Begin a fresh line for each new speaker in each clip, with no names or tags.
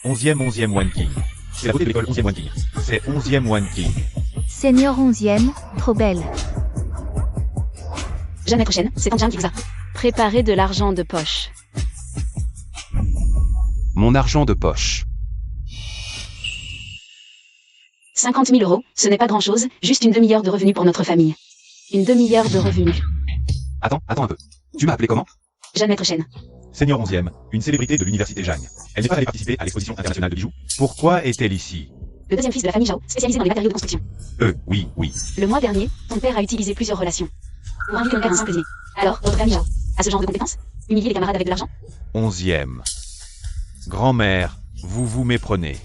11e One King. C'est la beauté de l'école 11e One King. C'est 11e One King.
Seigneur 11e, trop belle.
Jamais prochaine, c'est Tangian qui vous a.
Préparez de l'argent de poche.
Mon argent de poche.
50 000 euros, ce n'est pas grand-chose, juste une demi-heure de revenus pour notre famille.
Une demi-heure de revenus.
Attends un peu. Tu m'as appelé comment?
Jamais prochaine.
Seigneur 11e, une célébrité de l'université Jang. Elle n'est pas allée participer à l'exposition internationale de bijoux. Pourquoi est-elle ici?
Le deuxième fils de la famille Zhao, spécialisé dans les matériaux de construction.
Oui.
Le mois dernier, ton père a utilisé plusieurs relations pour inviter ton père à un simple dîner. Alors, votre famille Zhao a ce genre de compétences? Humilier les camarades avec de l'argent?
11e. Grand-mère, vous vous méprenez.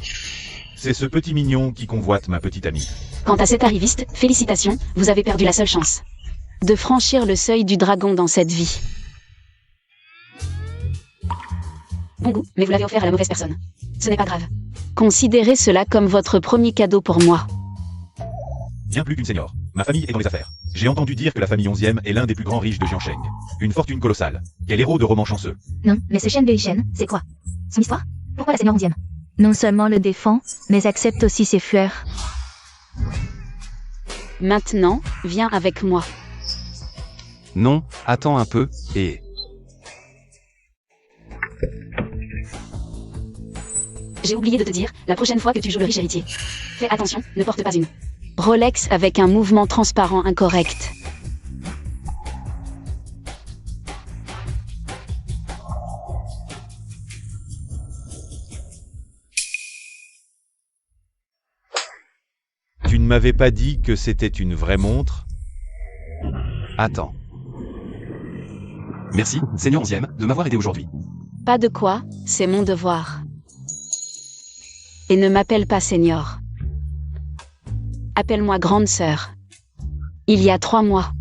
C'est ce petit mignon qui convoite ma petite amie.
Quant à cet arriviste, félicitations, vous avez perdu la seule chance
De franchir le seuil du dragon dans cette vie.
Bon goût, mais vous l'avez offert à la mauvaise personne. Ce n'est pas grave.
Considérez cela comme votre premier cadeau pour moi.
Bien plus qu'une senior. Ma famille est dans les affaires. J'ai entendu dire que la famille 11e est l'un des plus grands riches de Jiangsheng. Une fortune colossale. Quel héros de roman chanceux.
Non, mais ce Shen Bei Shen, c'est quoi? Son histoire? Pourquoi la seigneur 11e?
Non seulement le défend, mais accepte aussi ses fleurs.
Maintenant, viens avec moi.
Non, attends un peu, et...
J'ai oublié de te dire, la prochaine fois que tu joues le riche héritier, fais attention, ne porte pas une
Rolex avec un mouvement transparent incorrect.
Tu ne m'avais pas dit que c'était une vraie montre?
Attends. Merci, Seigneur 11e, de m'avoir aidé aujourd'hui.
Pas de quoi, c'est mon devoir. Et ne m'appelle pas Seigneur. Appelle-moi grande sœur. Il y a 3 mois.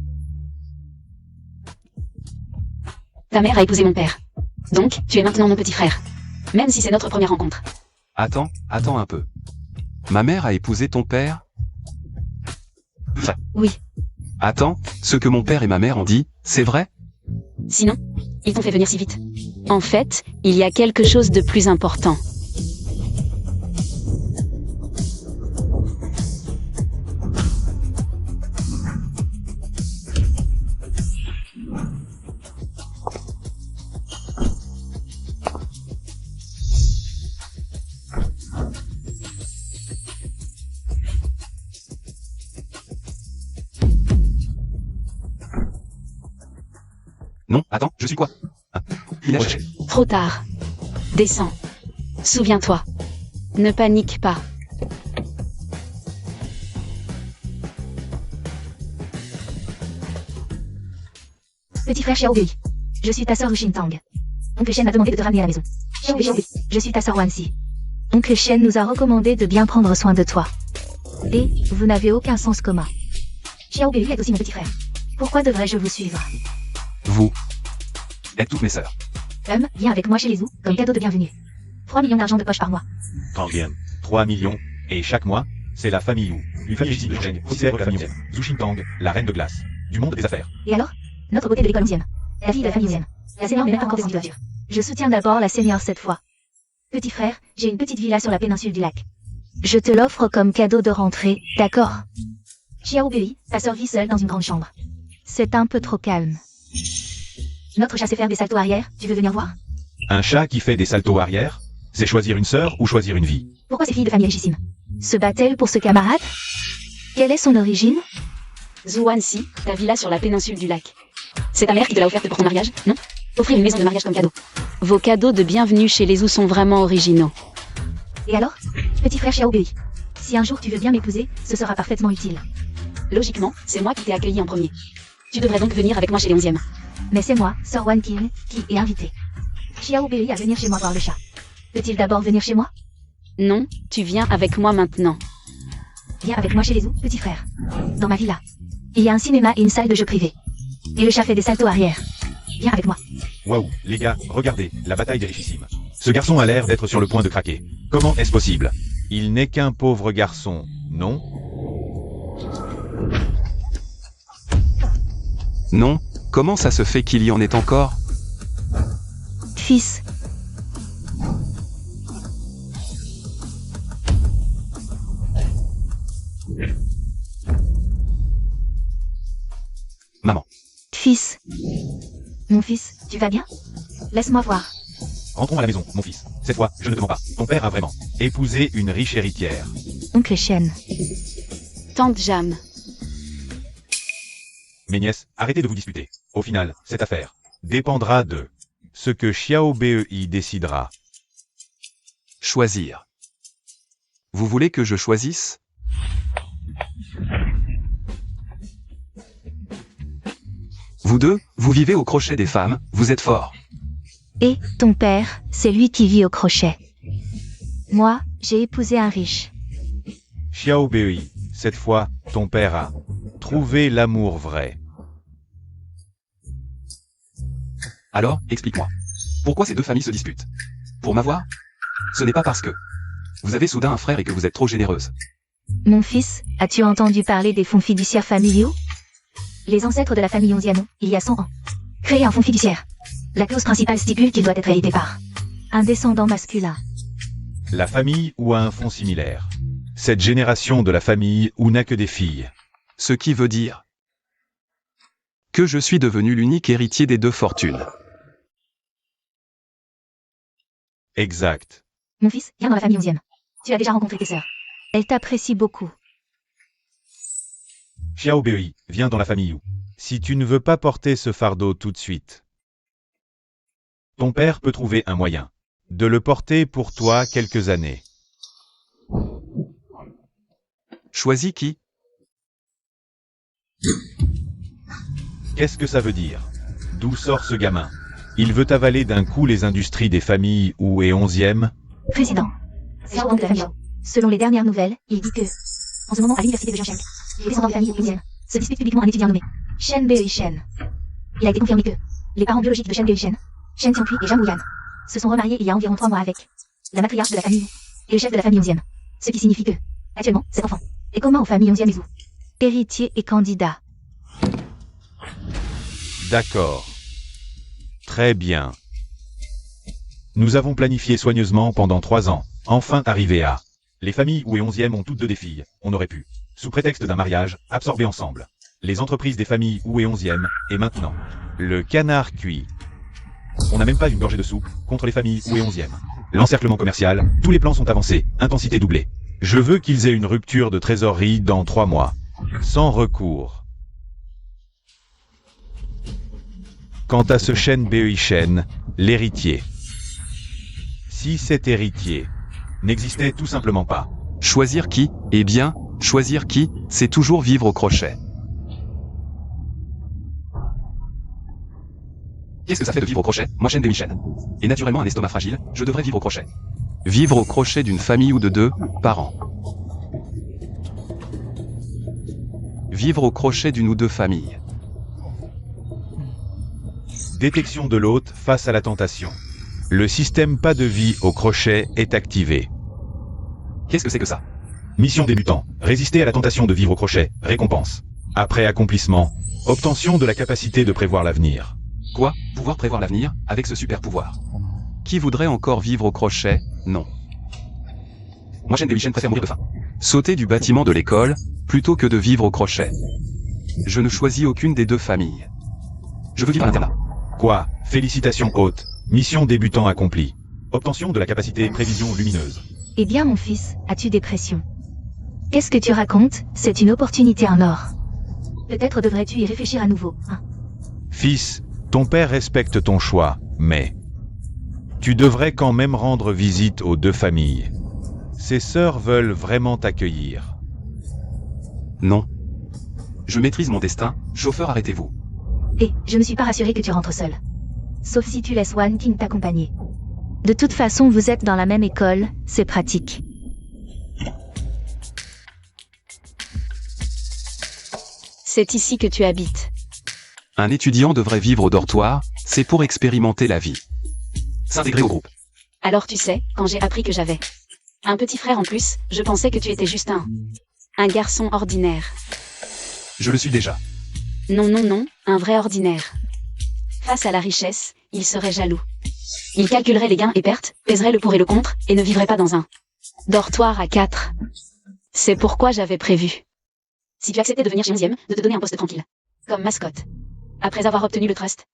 Ta mère a épousé mon père. Donc, tu es maintenant mon petit frère. Même si c'est notre première rencontre.
Attends un peu. Ma mère a épousé ton père?
Oui.
Attends, ce que mon père et ma mère ont dit, c'est vrai?
Sinon, ils t'ont fait venir si vite.
En fait, il y a quelque chose de plus important.
Non, attends, je suis quoi? Il a cherché.
Trop tard. Descends. Souviens-toi.
Ne panique pas.
Petit frère Xiao Bei. Je suis ta sœur Wu Tang. Oncle Shen m'a demandé de te ramener à la maison. Xiao Bei, je suis ta sœur Wan Si.
Oncle Shen nous a recommandé de bien prendre soin de toi. Et vous n'avez aucun sens commun.
Xiao Bei est aussi mon petit frère.
Pourquoi devrais-je vous suivre?
Vous êtes toutes mes sœurs.
Viens avec moi chez les Zhou, comme cadeau de bienvenue. 3 millions d'argent de poche par mois.
Tangian. 3 millions. Et chaque mois, c'est la famille Wu. Une famille légitime de Zheng, officière de la famille 11e. Zhu Xintang, la reine de glace. Du monde des affaires.
Et alors? Notre beauté de l'école 11e. La fille de la famille 11e. La seigneur n'est même pas encore descendue de voiture.
Je soutiens d'abord la seigneur cette fois.
Petit frère, j'ai une petite villa sur la péninsule du lac.
Je te l'offre comme cadeau de rentrée, d'accord?
Xiao Bei, ta sœur vit seule dans une grande chambre.
C'est un peu trop calme.
Notre chat sait faire des saltos arrière, tu veux venir voir?
Un chat qui fait des saltos arrière? C'est choisir une sœur ou choisir une vie?
Pourquoi ces filles de famille richissimes?
Se bat-elle pour ce camarade? Quelle est son origine?
Zhu Wanxi, ta villa sur la péninsule du lac. C'est ta mère qui te l'a offerte pour ton mariage, non? Offrir une maison de mariage comme cadeau.
Vos cadeaux de bienvenue chez les Zhou sont vraiment originaux.
Et alors? Petit frère Xiao Bei. Si un jour tu veux bien m'épouser, ce sera parfaitement utile.
Logiquement, c'est moi qui t'ai accueilli en premier. Tu devrais donc venir avec moi chez les 11e.
Mais c'est moi, sœur Wan King, qui est invitée. Xiao Bei à venir chez moi voir le chat. Peut-il d'abord venir chez moi?
Non, tu viens avec moi maintenant.
Viens avec moi chez les Zhou, petit frère. Dans ma villa. Il y a un cinéma et une salle de jeux privée. Et le chat fait des saltos arrière. Viens avec moi.
Waouh, les gars, regardez, la bataille des richissimes. Ce garçon a l'air d'être sur le point de craquer. Comment est-ce possible? Il n'est qu'un pauvre garçon, non?
Non, comment ça se fait qu'il y en ait encore?
Fils.
fils. Mon fils, tu vas bien? Laisse-moi voir.
Rentrons à la maison, mon fils. Cette fois, je ne te mens pas. Ton père a vraiment épousé une riche héritière.
Oncle Shen.
Tante Jam.
Mes nièces, arrêtez de vous disputer. Au final, cette affaire dépendra de ce que Xiao Bei décidera.
Choisir. Vous voulez que je choisisse? Vous deux, vous vivez au crochet des femmes, vous êtes forts.
Et ton père, c'est lui qui vit au crochet. Moi, j'ai épousé un riche.
Xiao Bei, cette fois, ton père a trouvé l'amour vrai.
Alors, explique-moi. Pourquoi ces deux familles se disputent? Pour m'avoir? Ce n'est pas parce que vous avez soudain un frère et que vous êtes trop généreuse.
Mon fils, as-tu entendu parler des fonds fiduciaires familiaux? Les ancêtres de la famille Onziano, il y a 100 ans, créaient un fonds fiduciaire. La clause principale stipule qu'il doit être hérité par un descendant masculin.
La famille ou a un fonds similaire. Cette génération de la famille ou n'a que des filles.
Ce qui veut dire que je suis devenu l'unique héritier des deux fortunes.
Exact.
Mon fils, viens dans la famille Onzienne. Tu as déjà rencontré tes sœurs. Elles t'apprécient beaucoup.
Xiao Bei, viens dans la famille ou. Si tu ne veux pas porter ce fardeau tout de suite, ton père peut trouver un moyen de le porter pour toi quelques années.
Choisis qui?
Qu'est-ce que ça veut dire? D'où sort ce gamin? Il veut avaler d'un coup les industries des familles ou et 11e?
Président. Xiao Wang de la famille. Selon les dernières nouvelles, il dit que, en ce moment à l'université de Jiangsheng, les descendants de famille Onzienne se disputent publiquement un étudiant nommé Shen Bei Shen. Il a été confirmé que les parents biologiques de Shen Bei Shen, Shen Xiangpui et Zhang Wuyan, se sont remariés il y a environ 3 mois avec la matriarche de la famille et le chef de la famille Onzienne. Ce qui signifie que, actuellement, cet enfant est commun aux familles Onzienne et Zhou. Héritier et candidat.
D'accord. Très bien. Nous avons planifié soigneusement pendant 3 ans, enfin arrivé à... Les familles où et 11e ont toutes deux des filles, on aurait pu, sous prétexte d'un mariage, absorber ensemble les entreprises des familles où et 11e, et maintenant, le canard cuit. On n'a même pas une gorgée de soupe contre les familles où et 11e. L'encerclement commercial, tous les plans sont avancés, intensité doublée. Je veux qu'ils aient une rupture de trésorerie dans 3 mois. Sans recours. Quant à ce Shen Bei Shen, l'héritier. Si cet héritier n'existait tout simplement pas.
Choisir qui? Eh bien, choisir qui, c'est toujours vivre au crochet. Qu'est-ce que ça fait de vivre au crochet? Moi, Shen Bei Shen. Et naturellement un estomac fragile, je devrais vivre au crochet. Vivre au crochet d'une famille ou de 2 parents. Vivre au crochet d'une ou 2 familles.
Détection de l'hôte face à la tentation. Le système pas de vie au crochet est activé.
Qu'est-ce que c'est que ça?
Mission débutant. Résister à la tentation de vivre au crochet. Récompense. Après accomplissement. Obtention de la capacité de prévoir l'avenir.
Quoi? Pouvoir prévoir l'avenir, avec ce super pouvoir. Qui voudrait encore vivre au crochet? Non. Moi, Shen Bei Shen préfère mourir de faim. Sauter du bâtiment de l'école, plutôt que de vivre au crochet. Je ne choisis aucune des 2 familles. Je veux vivre à l'internat.
Quoi? Félicitations hôte. Mission débutant accomplie. Obtention de la capacité prévision lumineuse.
Eh bien mon fils, as-tu des pressions? Qu'est-ce que tu racontes? C'est une opportunité en or. Peut-être devrais-tu y réfléchir à nouveau, hein?
Fils, ton père respecte ton choix, mais... Tu devrais quand même rendre visite aux 2 familles. Ses sœurs veulent vraiment t'accueillir.
Non. Je maîtrise mon destin, chauffeur arrêtez-vous.
Et je ne suis pas rassuré que tu rentres seul. Sauf si tu laisses Wan King t'accompagner. De toute façon, vous êtes dans la même école, c'est pratique.
C'est ici que tu habites.
Un étudiant devrait vivre au dortoir, c'est pour expérimenter la vie. S'intégrer au groupe.
Alors tu sais, quand j'ai appris que j'avais un petit frère en plus, je pensais que tu étais juste
Un garçon ordinaire.
Je le suis déjà.
Non, non, non, un vrai ordinaire. Face à la richesse, il serait jaloux.
Il calculerait les gains et pertes, pèserait le pour et le contre, et ne vivrait pas dans un
dortoir à 4. C'est pourquoi j'avais prévu.
Si tu acceptais de devenir chez 11e, de te donner un poste tranquille. Comme mascotte. Après avoir obtenu le trust.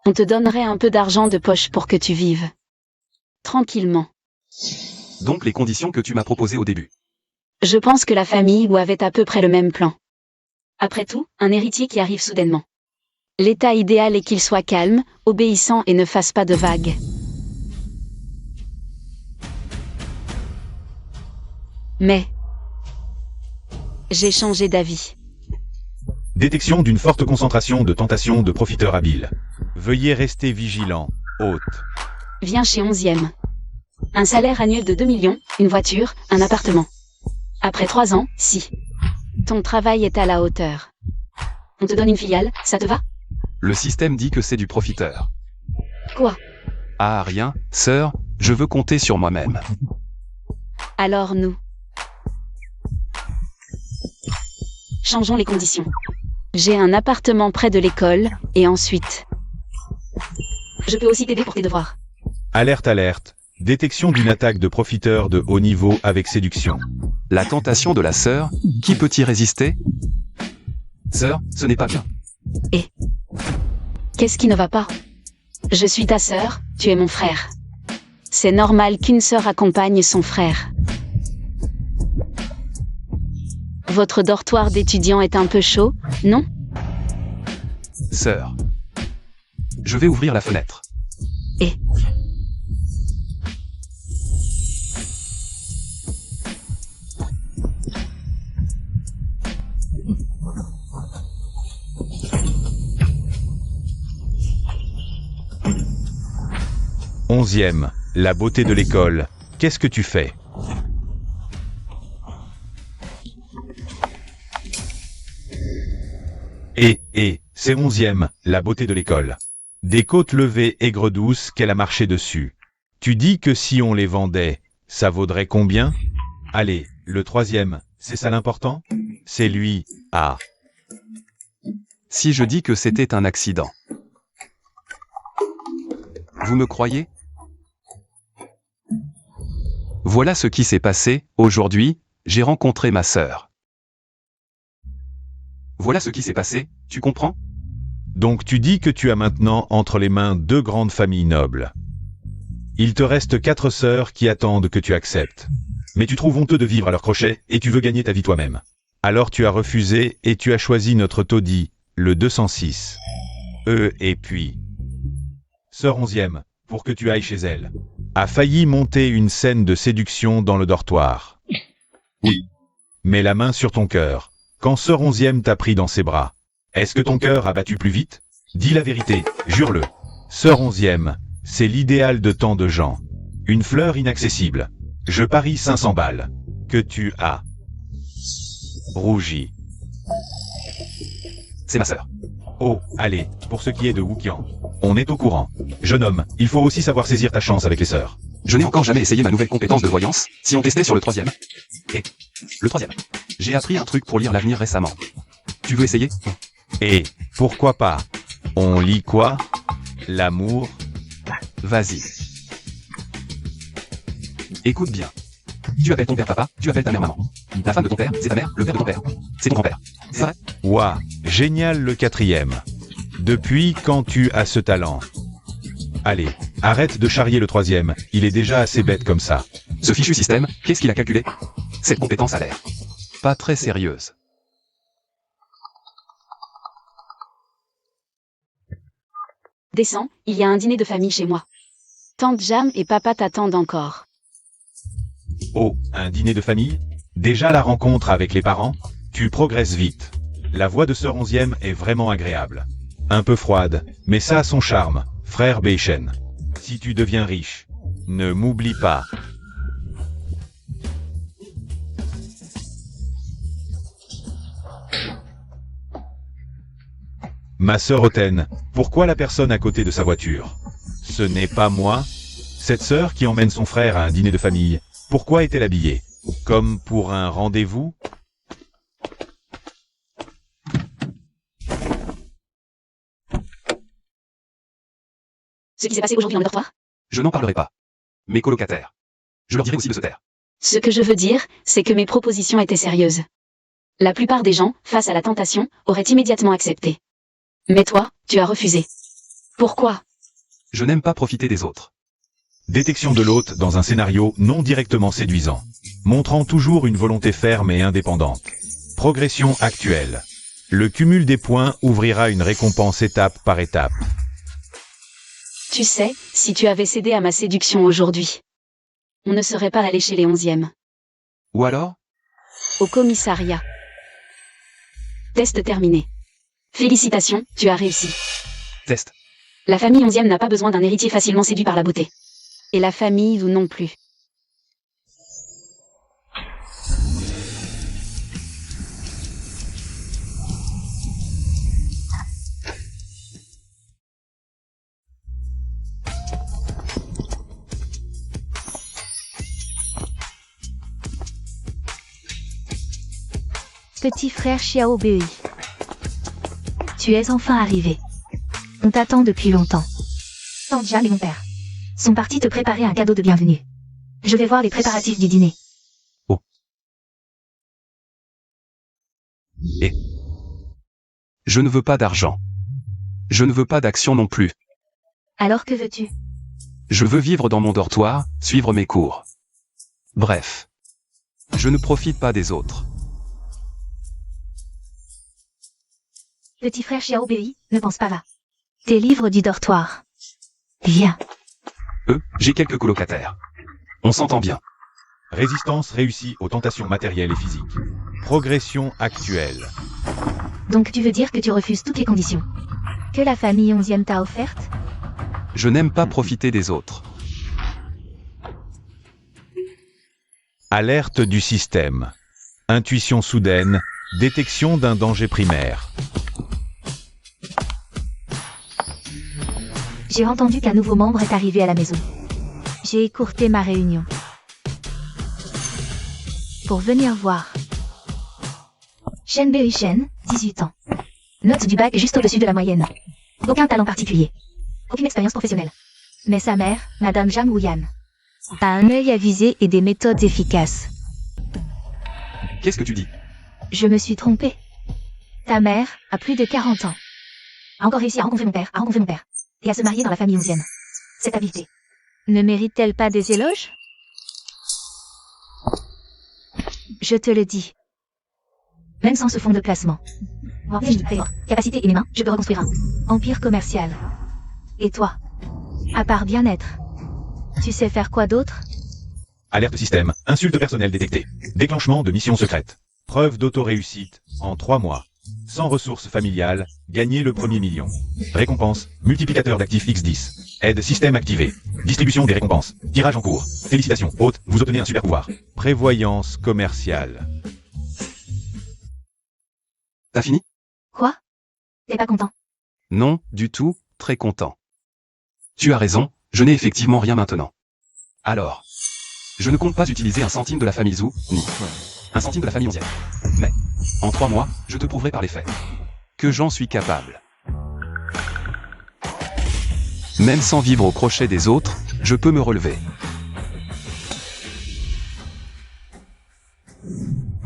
On te donnerait un peu d'argent de poche pour que tu vives. Tranquillement.
Donc les conditions que tu m'as proposées au début.
Je pense que la famille Wu avait à peu près le même plan.
Après tout, un héritier qui arrive soudainement.
L'état idéal est qu'il soit calme, obéissant et ne fasse pas de vagues. Mais j'ai changé d'avis.
Détection d'une forte concentration de tentations de profiteurs habiles. Veuillez rester vigilant, hôte.
Viens chez 11e. Un salaire annuel de 2 millions, une voiture, un appartement. Après 3 ans, si.
Ton travail est à la hauteur.
On te donne une filiale, ça te va?
Le système dit que c'est du profiteur.
Quoi?
Ah rien, sœur, je veux compter sur moi-même.
Alors nous,
Changeons les conditions.
j'ai un appartement près de l'école, et ensuite,
Je peux aussi t'aider pour tes devoirs.
Alerte, alerte. Détection d'une attaque de profiteurs de haut niveau avec séduction.
La tentation de la sœur, qui peut y résister? Sœur, ce n'est pas bien.
qu'est-ce qui ne va pas?
Je suis ta sœur, tu es mon frère.
C'est normal qu'une sœur accompagne son frère. Votre dortoir d'étudiant est un peu chaud, non?
Sœur. Je vais ouvrir la fenêtre.
Et
11e, la beauté de l'école. Qu'est-ce que tu fais? C'est 11e, la beauté de l'école. Des côtes levées aigres douces qu'elle a marché dessus. Tu dis que si on les vendait, ça vaudrait combien? Allez, le 3e, c'est ça l'important? C'est lui, ah.
Si je dis que c'était un accident. Vous me croyez? Voilà ce qui s'est passé, aujourd'hui, j'ai rencontré ma sœur. Voilà ce qui s'est passé, tu comprends?
Donc tu dis que tu as maintenant entre les mains 2 grandes familles nobles. Il te reste 4 sœurs qui attendent que tu acceptes. Mais tu trouves honteux de vivre à leur crochet et tu veux gagner ta vie toi-même. Alors tu as refusé et tu as choisi notre taudis, le 206. Et puis... Sœur 11e, pour que tu ailles chez elle, a failli monter une scène de séduction dans le dortoir. Oui. Mets la main sur ton cœur. Quand Sœur 11e t'a pris dans ses bras, est-ce que ton cœur a battu plus vite? Dis la vérité, jure-le. Sœur 11e, c'est l'idéal de tant de gens. Une fleur inaccessible. Je parie 500 balles. Que tu as rougi.
C'est ma sœur.
Oh, allez, pour ce qui est de Wuqian, on est au courant. Jeune homme, il faut aussi savoir saisir ta chance avec les sœurs.
Je n'ai encore jamais essayé ma nouvelle compétence de voyance, si on testait sur le 3e. Et le 3e. J'ai appris un truc pour lire l'avenir récemment. Tu veux essayer?
Et, pourquoi pas? On lit quoi? L'amour?
Vas-y. Écoute bien. Tu appelles ton père papa, tu appelles ta mère maman. La femme de ton père, c'est ta mère, le père de ton père, c'est ton grand-père. C'est vrai?
Ouah, génial le 4e. Depuis quand tu as ce talent? Allez, arrête de charrier le 3e, il est déjà assez bête comme ça.
Ce fichu système, qu'est-ce qu'il a calculé? Cette compétence a l'air pas très sérieuse.
Descends, il y a un dîner de famille chez moi.
Tante Jam et papa t'attendent encore.
Oh, un dîner de famille? Déjà la rencontre avec les parents? Tu progresses vite. La voix de Sœur 11e est vraiment agréable. Un peu froide, mais ça a son charme, frère Beishen. Si tu deviens riche, ne m'oublie pas. Ma sœur Oten, pourquoi la personne à côté de sa voiture? Ce n'est pas moi. Cette sœur qui emmène son frère à un dîner de famille, pourquoi est-elle habillée? Comme pour un rendez-vous?
Ce qui s'est passé aujourd'hui dans le dortoir?
Je n'en parlerai pas. Mes colocataires. Je leur dirai aussi de se taire.
Ce que je veux dire, c'est que mes propositions étaient sérieuses. La plupart des gens, face à la tentation, auraient immédiatement accepté. Mais toi, tu as refusé. Pourquoi?
Je n'aime pas profiter des autres.
Détection de l'hôte dans un scénario non directement séduisant, montrant toujours une volonté ferme et indépendante. Progression actuelle. Le cumul des points ouvrira une récompense étape par étape.
Tu sais, si tu avais cédé à ma séduction aujourd'hui, on ne serait pas allé chez les 11e.
Ou alors?
Au commissariat. Test terminé. Félicitations, tu as réussi.
Test.
La famille 11e n'a pas besoin d'un héritier facilement séduit par la beauté.
Et la famille ou non plus.
Petit frère Xiao Bei. Tu es enfin arrivé. On t'attend depuis longtemps.
Tante Jeanne et mon père sont partis te préparer un cadeau de bienvenue. Je vais voir les préparatifs du dîner.
Et je ne veux pas d'argent. Je ne veux pas d'action non plus.
Alors que veux-tu?
Je veux vivre dans mon dortoir, suivre mes cours. Bref. Je ne profite pas des autres.
Petit frère Xiao Bei, ne pense pas va.
Tes livres du dortoir.
Viens.
J'ai quelques colocataires. On s'entend bien.
Résistance réussie aux tentations matérielles et physiques. Progression actuelle.
Donc tu veux dire que tu refuses toutes les conditions
Que la famille 11e t'a offerte?
Je n'aime pas profiter des autres.
Alerte du système. Intuition soudaine. Détection d'un danger primaire.
J'ai entendu qu'un nouveau membre est arrivé à la maison.
J'ai écourté ma réunion. Pour venir voir.
Shen Bei Shen, 18 ans. Note du bac juste au-dessus de la moyenne. Aucun talent particulier. Aucune expérience professionnelle.
Mais sa mère, Madame Zhang Wuyan, a un œil avisé et des méthodes efficaces.
Qu'est-ce que tu dis?
Je me suis trompée. Ta mère a plus de 40 ans.
A encore réussi à rencontrer mon père. Et à se marier dans la famille 11e. Cette habileté.
Ne mérite-t-elle pas des éloges? Je te le dis.
Même sans ce fonds de placement. Capacité et mes mains, je peux reconstruire un
empire commercial. Et toi? À part bien-être, tu sais faire quoi d'autre?
Alerte système. Insulte personnelle détectée. Déclenchement de mission secrète. Preuve d'auto-réussite. En 3 mois. Sans ressources familiales, gagnez le premier million. Récompense, multiplicateur d'actifs X10. Aide système activé. Distribution des récompenses. Tirage en cours. Félicitations, hôte, vous obtenez un super pouvoir. Prévoyance commerciale.
T'as fini?
Quoi? T'es pas content?
Non, du tout, très content. Tu as raison, je n'ai effectivement rien maintenant. Alors, je ne compte pas utiliser un centime de la famille Zhou, ni un centime de la famille 11e. Mais, en 3 mois, je te prouverai par les faits que j'en suis capable. Même sans vivre au crochet des autres, je peux me relever.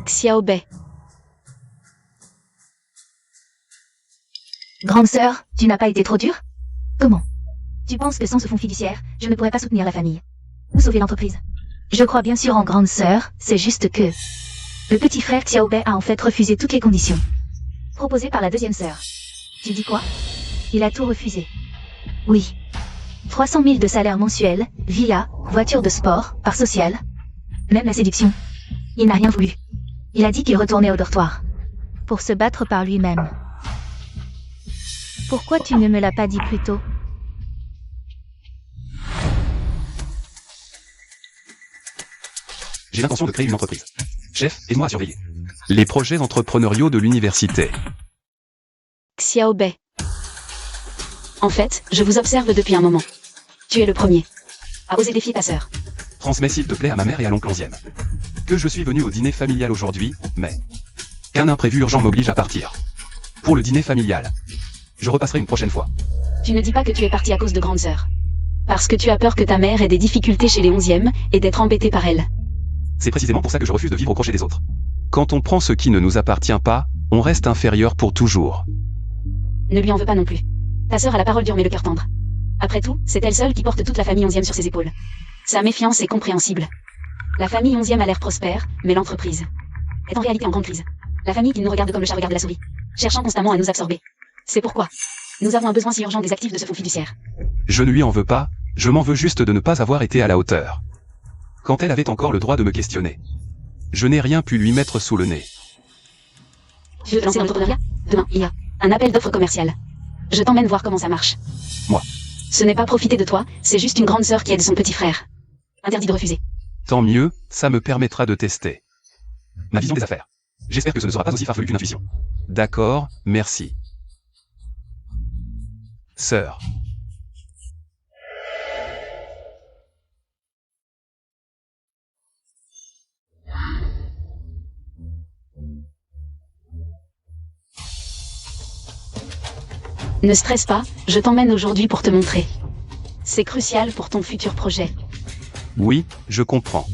Xiao Bei.
Grande sœur, tu n'as pas été trop dure? Comment? Tu penses que sans ce fonds fiduciaire, je ne pourrais pas soutenir la famille? Ou sauver l'entreprise? Je crois bien sûr en grande sœur, c'est juste que... Le petit frère Xiao Bei a en fait refusé toutes les conditions proposées par la deuxième sœur. Tu dis quoi?
Il a tout refusé.
Oui. 300 000 de salaire mensuel, villa, voiture de sport, part sociale. Même la séduction. Il n'a rien voulu. Il a dit qu'il retournait au dortoir.
Pour se battre par lui-même. Pourquoi tu ne me l'as pas dit plus tôt?
J'ai l'intention de créer une entreprise. Chef, aide-moi à surveiller les projets entrepreneuriaux de l'université.
Xiao Bei.
En fait, je vous observe depuis un moment. Tu es le premier à oser défier ta sœur.
Transmets s'il te plaît à ma mère et à l'oncle 11e que je suis venu au dîner familial aujourd'hui, mais qu'un imprévu urgent m'oblige à partir. Pour le dîner familial. Je repasserai une prochaine fois.
Tu ne dis pas que tu es parti à cause de grande sœur. Parce que tu as peur que ta mère ait des difficultés chez les 11e et d'être embêtée par elle.
C'est précisément pour ça que je refuse de vivre au crochet des autres. Quand on prend ce qui ne nous appartient pas, on reste inférieur pour toujours.
Ne lui en veux pas non plus. Ta sœur a la parole dure mais le cœur tendre. Après tout, c'est elle seule qui porte toute la famille 11e sur ses épaules. Sa méfiance est compréhensible. La famille 11e a l'air prospère, mais l'entreprise est en réalité en grande crise. La famille qui nous regarde comme le chat regarde la souris, cherchant constamment à nous absorber. C'est pourquoi nous avons un besoin si urgent des actifs de ce fonds fiduciaire.
Je ne lui en veux pas, je m'en veux juste de ne pas avoir été à la hauteur. Quand elle avait encore le droit de me questionner. Je n'ai rien pu lui mettre sous le nez.
Je veux te lancer dans l'entrepreneuriat. Demain, il y a un appel d'offres commerciales. Je t'emmène voir comment ça marche.
Moi.
Ce n'est pas profiter de toi, c'est juste une grande sœur qui aide son petit frère. Interdit de refuser.
Tant mieux, ça me permettra de tester ma vision des affaires. J'espère que ce ne sera pas aussi farfelu qu'une intuition. D'accord, merci. Sœur.
Ne stresse pas, je t'emmène aujourd'hui pour te montrer. C'est crucial pour ton futur projet.
Oui, je comprends.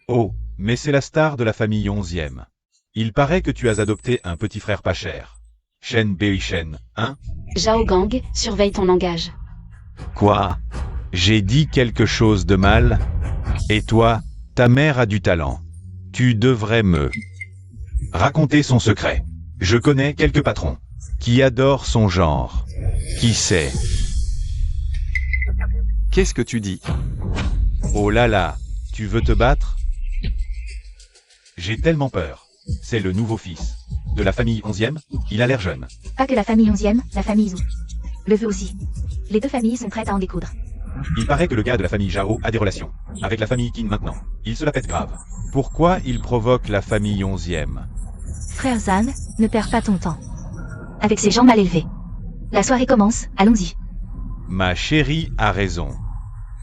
Oh, mais c'est la star de la famille 11e. Il paraît que tu as adopté un petit frère pas cher. Shen Bei-shen, hein?
Zhao Gang, surveille ton langage.
Quoi? J'ai dit quelque chose de mal? Et toi, ta mère a du talent. Tu devrais me raconter son secret. Je connais quelques patrons qui adorent son genre. Qui sait?
Qu'est-ce que tu dis?
Oh là là, tu veux te battre? J'ai tellement peur. C'est le nouveau fils de la famille 11e, il a l'air jeune.
Pas que la famille 11e, la famille Zhou le veut aussi. Les deux familles sont prêtes à en découdre.
Il paraît que le gars de la famille Zhao a des relations avec la famille Qin maintenant. Il se la pète grave. Pourquoi il provoque la famille 11e?
Frère Zhan, ne perds pas ton temps.
Avec ses gens mal élevés. La soirée commence, allons-y.
Ma chérie a raison.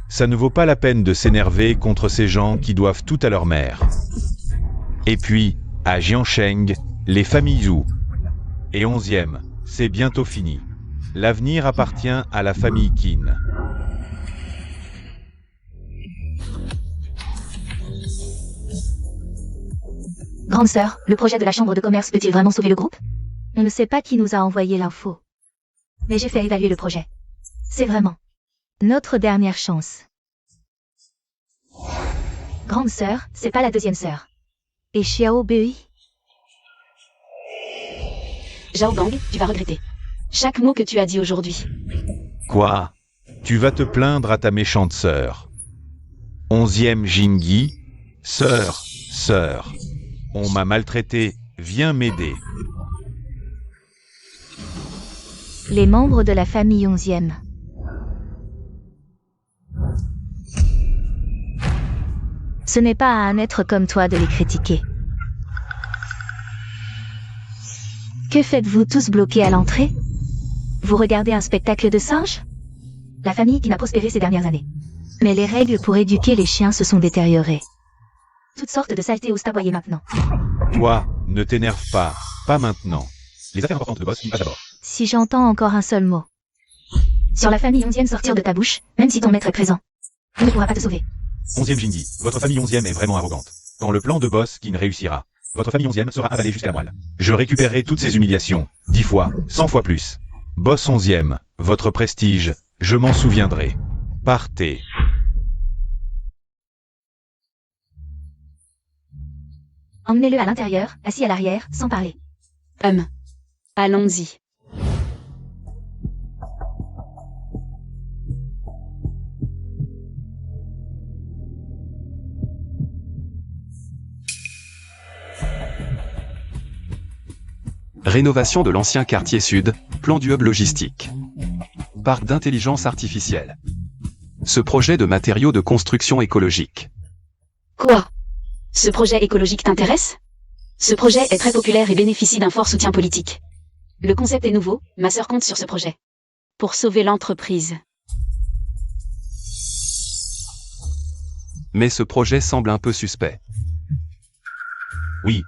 Ça ne vaut pas la peine de s'énerver contre ces gens qui doivent tout à leur mère. Et puis, à Jiansheng, les familles Zhou et 11e, c'est bientôt fini. L'avenir appartient à la famille Qin.
Grande sœur, le projet de la chambre de commerce peut-il vraiment sauver le groupe?
On ne sait pas qui nous a envoyé l'info.
Mais j'ai fait évaluer le projet. C'est vraiment
Notre dernière chance.
grande sœur, c'est pas la deuxième sœur.
Et Xiao Bei?
Zhao Gang, tu vas regretter chaque mot que tu as dit aujourd'hui.
Quoi? Tu vas te plaindre à ta méchante sœur. 11e Jingyi, sœur, on m'a maltraité, viens m'aider.
Les membres de la famille 11e. Ce n'est pas à un être comme toi de les critiquer. Que faites-vous tous bloqués à l'entrée? Vous regardez un spectacle de singes?
La famille qui n'a prospéré ces dernières années.
Mais les règles pour éduquer les chiens se sont détériorées.
Toutes sortes de saletés osent aboyer maintenant.
Toi, ne t'énerve pas, pas maintenant. Les affaires importantes de boss, il passe d'abord.
Si j'entends encore un seul mot.
Sur la famille 11e sortir de ta bouche, même si ton maître est présent, il ne pourra pas te sauver.
11e Jingyi, votre famille 11e est vraiment arrogante. Dans le plan de boss qui ne réussira, votre famille 11e sera avalée jusqu'à la moelle. Je récupérerai toutes ces humiliations, 10 fois, 100 fois plus. Boss 11e, votre prestige, je m'en souviendrai. Partez.
Emmenez-le à l'intérieur, assis à l'arrière, sans parler.
Allons-y.
Rénovation de l'ancien quartier sud, plan du hub logistique. Parc d'intelligence artificielle. Ce projet de matériaux de construction écologique.
Quoi? Ce projet écologique t'intéresse? Ce projet est très populaire et bénéficie d'un fort soutien politique. Le concept est nouveau, ma sœur compte sur ce projet. Pour sauver l'entreprise.
Mais ce projet semble un peu suspect.
Oui.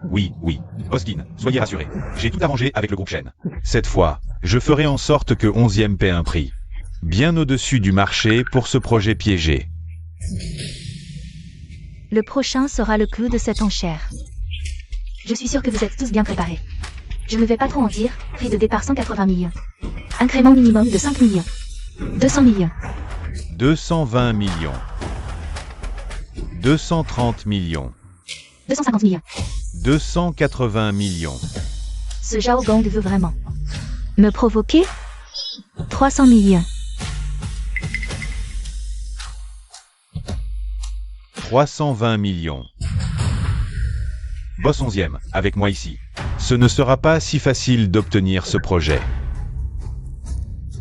Boss Qin, soyez rassurés. J'ai tout arrangé avec le groupe Shen. Cette fois, je ferai en sorte que 11e paie un prix bien au-dessus du marché pour ce projet piégé.
Le prochain sera le clou de cette enchère.
Je suis sûr que vous êtes tous bien préparés. Je ne vais pas trop en dire, prix de départ 180 millions. Incrément minimum de 5 millions. 200 millions.
220 millions. 230 millions.
250 millions.
280 millions.
Ce Zhao Gang veut vraiment.
Me provoquer 300 millions.
320 millions. Boss 11e, avec moi ici. Ce ne sera pas si facile d'obtenir ce projet.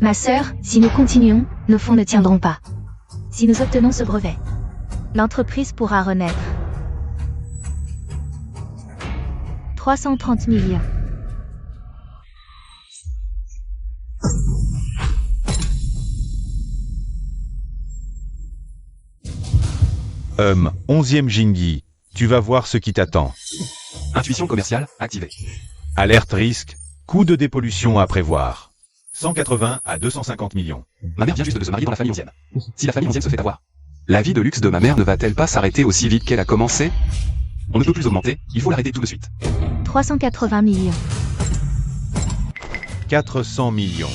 Ma sœur, si nous continuons, nos fonds ne tiendront pas. Si nous obtenons ce brevet,
L'entreprise pourra renaître. 330 millions.
« 11e Jingi, tu vas voir ce qui t'attend.
Intuition commerciale activée.
Alerte risque, coût de dépollution à prévoir. 180 à 250 millions.
Ma mère vient juste de se marier dans la famille 11e. Si la famille 11e se fait avoir, la vie de luxe de ma mère ne va-t-elle pas s'arrêter aussi vite qu'elle a commencé? On ne peut plus augmenter, il faut l'arrêter tout de suite.
380 millions.
400 millions.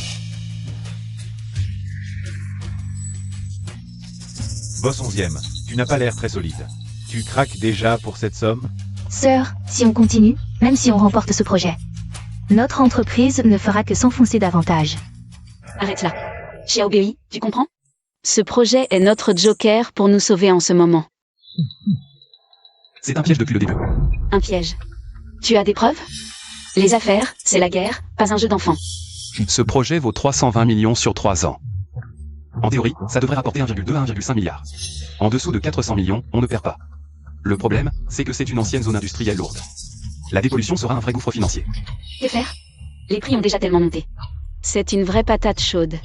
Boss 11e, tu n'as pas l'air très solide. Tu craques déjà pour cette somme?
sœur, si on continue, même si on remporte ce projet,
Notre entreprise ne fera que s'enfoncer davantage.
Arrête là. Xiaobei, tu comprends?
Ce projet est notre joker pour nous sauver en ce moment.
C'est un piège depuis le début.
Un piège. Tu as des preuves? Les affaires, c'est la guerre, pas un jeu d'enfant.
Ce projet vaut 320 millions sur 3 ans. En théorie, ça devrait rapporter 1,2 à 1,5 milliard. En dessous de 400 millions, on ne perd pas. Le problème, c'est que c'est une ancienne zone industrielle lourde. La dépollution sera un vrai gouffre financier.
Que faire? Les prix ont déjà tellement monté.
C'est une vraie patate chaude.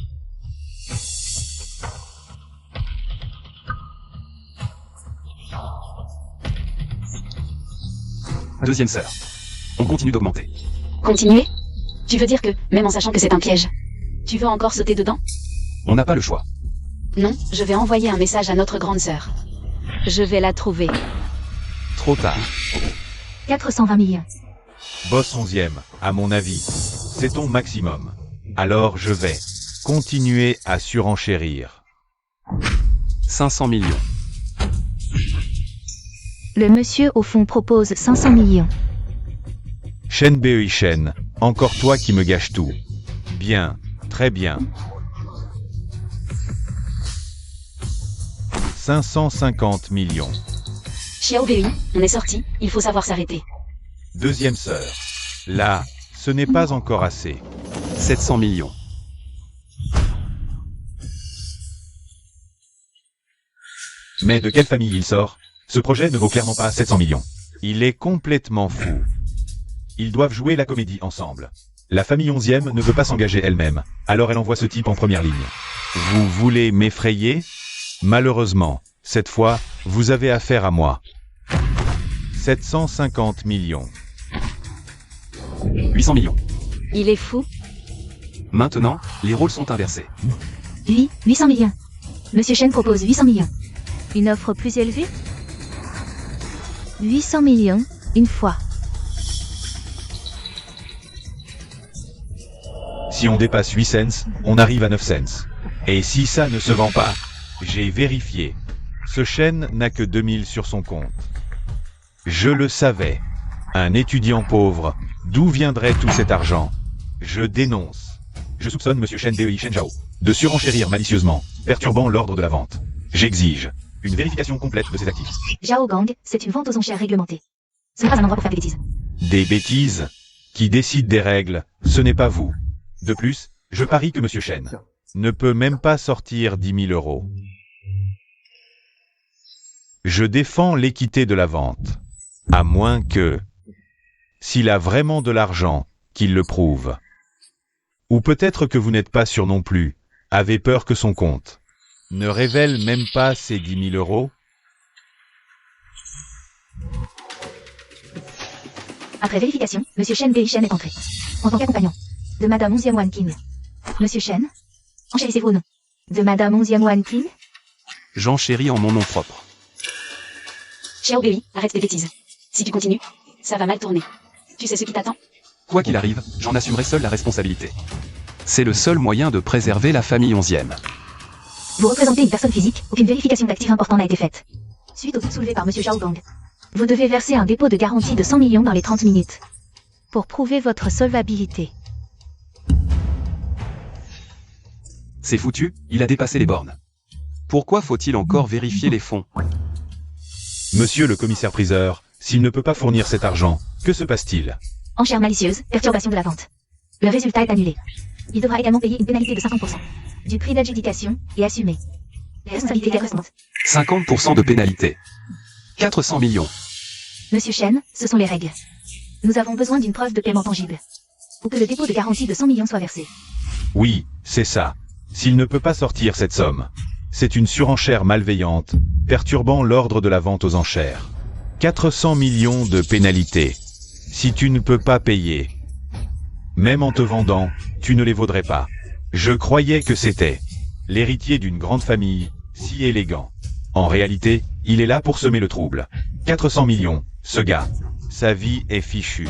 Deuxième sœur. On continue d'augmenter.
Continuer? Tu veux dire que, même en sachant que c'est un piège, tu veux encore sauter dedans?
On n'a pas le choix.
Non, je vais envoyer un message à notre grande sœur.
Je vais la trouver.
Trop tard.
420 millions.
Boss 11e, à mon avis, c'est ton maximum. Alors je vais continuer à surenchérir.
500 millions.
Le monsieur au fond propose 500 millions.
Shen Bei Shen, encore toi qui me gâches tout. Bien, très bien. 550 millions.
Xiaobei, on est sorti, il faut savoir s'arrêter.
Deuxième sœur. Là, ce n'est pas encore assez.
700 millions.
Mais de quelle famille il sort? Ce projet ne vaut clairement pas 700 millions. Il est complètement fou. Ils doivent jouer la comédie ensemble. La famille 11e ne veut pas s'engager elle-même, alors elle envoie ce type en première ligne. Vous voulez m'effrayer? Malheureusement, cette fois, vous avez affaire à moi. 750 millions.
800 millions.
Il est fou.
Maintenant, les rôles sont inversés.
Lui, 800 millions. Monsieur Shen propose 800 millions.
Une offre plus élevée? 800 millions, une fois.
Si on dépasse 8 cents, on arrive à 9 cents. Et si ça ne se vend pas, j'ai vérifié. Ce Shen n'a que 2000 sur son compte. Je le savais. Un étudiant pauvre, d'où viendrait tout cet argent? Je dénonce. Je soupçonne Monsieur Shen Bei Shen Zhao de surenchérir malicieusement, perturbant l'ordre de la vente. J'exige une vérification complète de ses actifs.
Zhao Gang, c'est une vente aux enchères réglementée. Ce n'est pas un endroit pour faire des bêtises.
Des bêtises? Qui décide des règles, ce n'est pas vous. De plus, je parie que Monsieur Shen ne peut même pas sortir 10 000 euros. Je défends l'équité de la vente. À moins que, s'il a vraiment de l'argent, qu'il le prouve. Ou peut-être que vous n'êtes pas sûr non plus, avez peur que son compte ne révèle même pas ses 10 000 euros.
Après vérification, Monsieur Shen Bei Shen est entré. En tant qu'accompagnant de Madame 11e Wan Qing. Monsieur Shen, enchérissez vos noms. De Madame 11e Wan Qing.
Jean chéri en mon nom propre.
Xiaobei, arrête tes bêtises. Si tu continues, ça va mal tourner. Tu sais ce qui t'attend?
Quoi qu'il arrive, j'en assumerai seul la responsabilité. C'est le seul moyen de préserver la famille 11e.
Vous représentez une personne physique, aucune vérification d'actifs important n'a été faite. Suite au doute soulevé par Monsieur Zhao Gong,
Vous devez verser un dépôt de garantie de 100 millions dans les 30 minutes. Pour prouver votre solvabilité.
C'est foutu, il a dépassé les bornes. Pourquoi faut-il encore vérifier les fonds?
Monsieur le commissaire-priseur, s'il ne peut pas fournir cet argent, que se passe-t-il?
enchère malicieuse, perturbation de la vente. Le résultat est annulé. Il devra également payer une pénalité de 50% du prix d'adjudication et assumer les responsabilités correspondantes.
50% de pénalité. 400 millions.
Monsieur Chen, ce sont les règles. Nous avons besoin d'une preuve de paiement tangible. Pour que le dépôt de garantie de 100 millions soit versé.
Oui, c'est ça. S'il ne peut pas sortir cette somme, c'est une surenchère malveillante, perturbant l'ordre de la vente aux enchères. 400 millions de pénalité. Si tu ne peux pas payer, même en te vendant, tu ne les vaudrais pas. Je croyais que c'était l'héritier d'une grande famille, si élégant. En réalité, il est là pour semer le trouble. 400 millions, ce gars. Sa vie est fichue.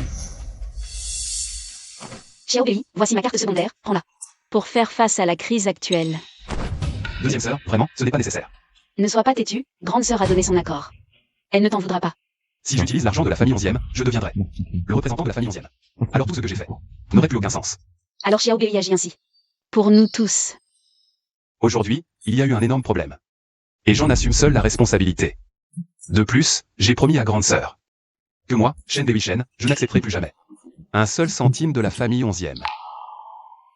Xiao Bei, voici ma carte secondaire, prends-la.
Pour faire face à la crise actuelle.
Deuxième sœur, vraiment, ce n'est pas nécessaire.
Ne sois pas têtu, grande sœur a donné son accord. Elle ne t'en voudra pas.
Si j'utilise l'argent de la famille 11e, je deviendrai le représentant de la famille 11e. Alors tout ce que j'ai fait n'aurait plus aucun sens.
Alors Xiao Bei agit ainsi.
Pour nous tous.
Aujourd'hui, il y a eu un énorme problème. Et j'en assume seul la responsabilité. De plus, j'ai promis à grande sœur que moi, Shen Bei-Shen, je n'accepterai plus jamais un seul centime de la famille 11e.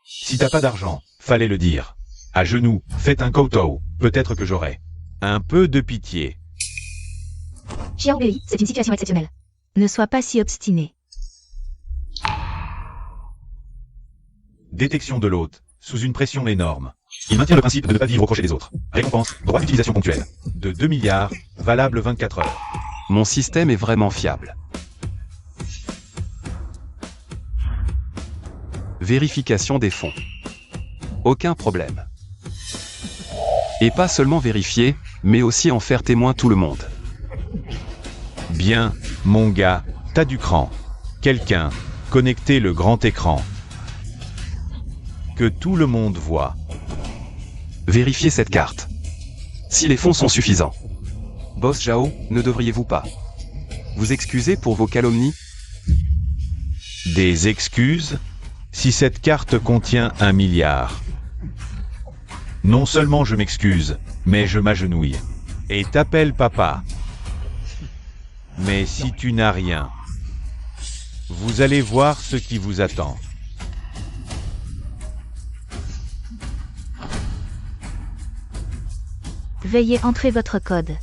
Si t'as pas d'argent, fallait le dire. À genoux, faites un kowtow, peut-être que j'aurai un peu de pitié.
Xiao Bei, c'est une situation exceptionnelle.
Ne sois pas si obstiné.
Détection de l'hôte, sous une pression énorme. Il maintient le principe de ne pas vivre au crochet des autres. Récompense, droit d'utilisation ponctuelle. De 2 milliards, valable 24 heures.
Mon système est vraiment fiable. Vérification des fonds. Aucun problème. Et pas seulement vérifier, mais aussi en faire témoin tout le monde.
Bien, mon gars, t'as du cran. Quelqu'un, connectez le grand écran. Que tout le monde voit.
Vérifiez cette carte. Si les fonds sont suffisants. Boss Zhao, ne devriez-vous pas vous excuser pour vos calomnies?
Des excuses? Si cette carte contient 1 milliard. Non seulement je m'excuse, mais je m'agenouille. Et t'appelle papa. Mais si tu n'as rien, vous allez voir ce qui vous attend.
Veuillez entrer votre code.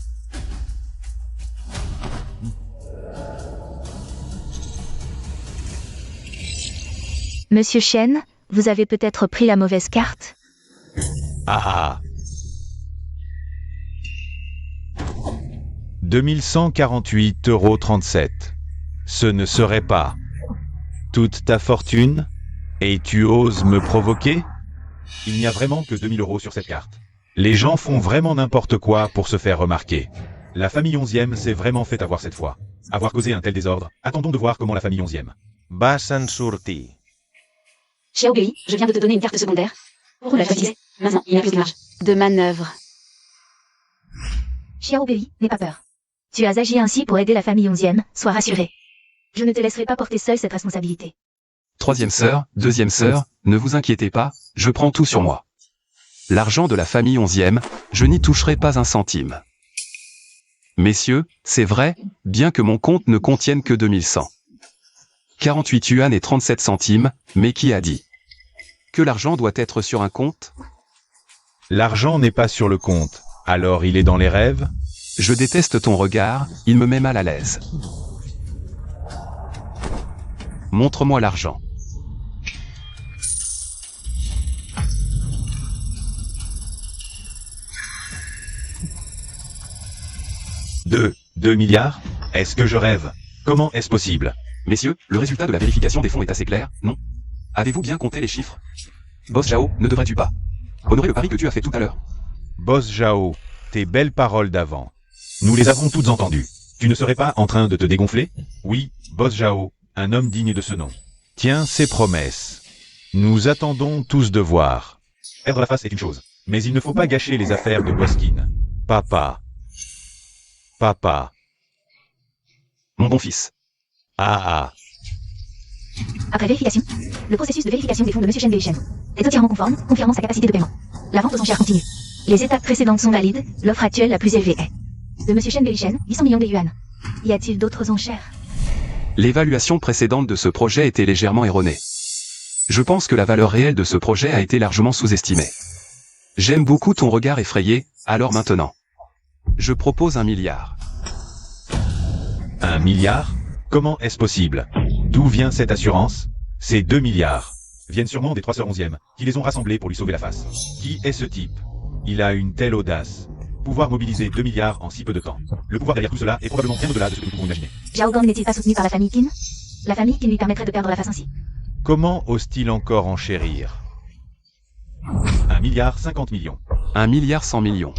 Monsieur Chen, vous avez peut-être pris la mauvaise carte?
Ah ah. 2148,37 €. Ce ne serait pas toute ta fortune? Et tu oses me provoquer? Il n'y a vraiment que 2000 € sur cette carte. Les gens font vraiment n'importe quoi pour se faire remarquer. La famille 11e s'est vraiment fait avoir cette fois. Avoir causé un tel désordre, attendons de voir comment la famille 11e va s'en sortir.
Xiao Bei, je viens de te donner une carte secondaire. Pour la utiliser. Maintenant, il n'y a plus de marge.
De manœuvre.
Xiao Bei, n'aie pas peur. Tu as agi ainsi pour aider la famille 11e, sois rassuré. Je ne te laisserai pas porter seul cette responsabilité.
Troisième sœur, deuxième sœur, ne vous inquiétez pas, je prends tout sur moi. L'argent de la famille 11e, je n'y toucherai pas un centime. Messieurs, c'est vrai, bien que mon compte ne contienne que 2100. 48 yuan et 37 centimes, mais qui a dit que l'argent doit être sur un compte?
L'argent n'est pas sur le compte, alors il est dans les rêves?
Je déteste ton regard, il me met mal à l'aise. Montre-moi l'argent.
Deux milliards? Est-ce que je rêve? Comment est-ce possible?
Messieurs, le résultat de la vérification des fonds est assez clair, non? Avez-vous bien compté les chiffres? Boss Zhao, ne devrais-tu pas honorer le pari que tu as fait tout à l'heure?
Boss Zhao, tes belles paroles d'avant. Nous les avons toutes entendues. Tu ne serais pas en train de te dégonfler? Oui, Boss Zhao, un homme digne de ce nom. Tiens ses promesses. Nous attendons tous de voir. Perdre la face est une chose, mais il ne faut pas gâcher les affaires de Boskin. Papa. Papa.
Mon bon fils.
Ah.
Après vérification, le processus de vérification des fonds de M. Shen Bei-Shen est entièrement conforme, confirmant sa capacité de paiement. La vente aux enchères continue. Les étapes précédentes sont valides, l'offre actuelle la plus élevée est de M. Shen Bei-Shen, 800 millions de yuan. Y a-t-il d'autres enchères?
L'évaluation précédente de ce projet était légèrement erronée. Je pense que la valeur réelle de ce projet a été largement sous-estimée. J'aime beaucoup ton regard effrayé, alors maintenant. Je propose 1 milliard.
1 milliard? Comment est-ce possible? D'où vient cette assurance? Ces 2 milliards viennent sûrement des 3 sœurs 11e, qui les ont rassemblées pour lui sauver la face. Qui est ce type? Il a une telle audace. Pouvoir mobiliser 2 milliards en si peu de temps. Le pouvoir derrière tout cela est probablement bien au-delà de ce que nous pouvons imaginer.
Zhao Gang n'est-il pas soutenu par la famille Qin? La famille qui lui permettrait de perdre la face ainsi.
Comment ose-t-il encore enchérir? 1 milliard 50 millions.
1 milliard 100 millions.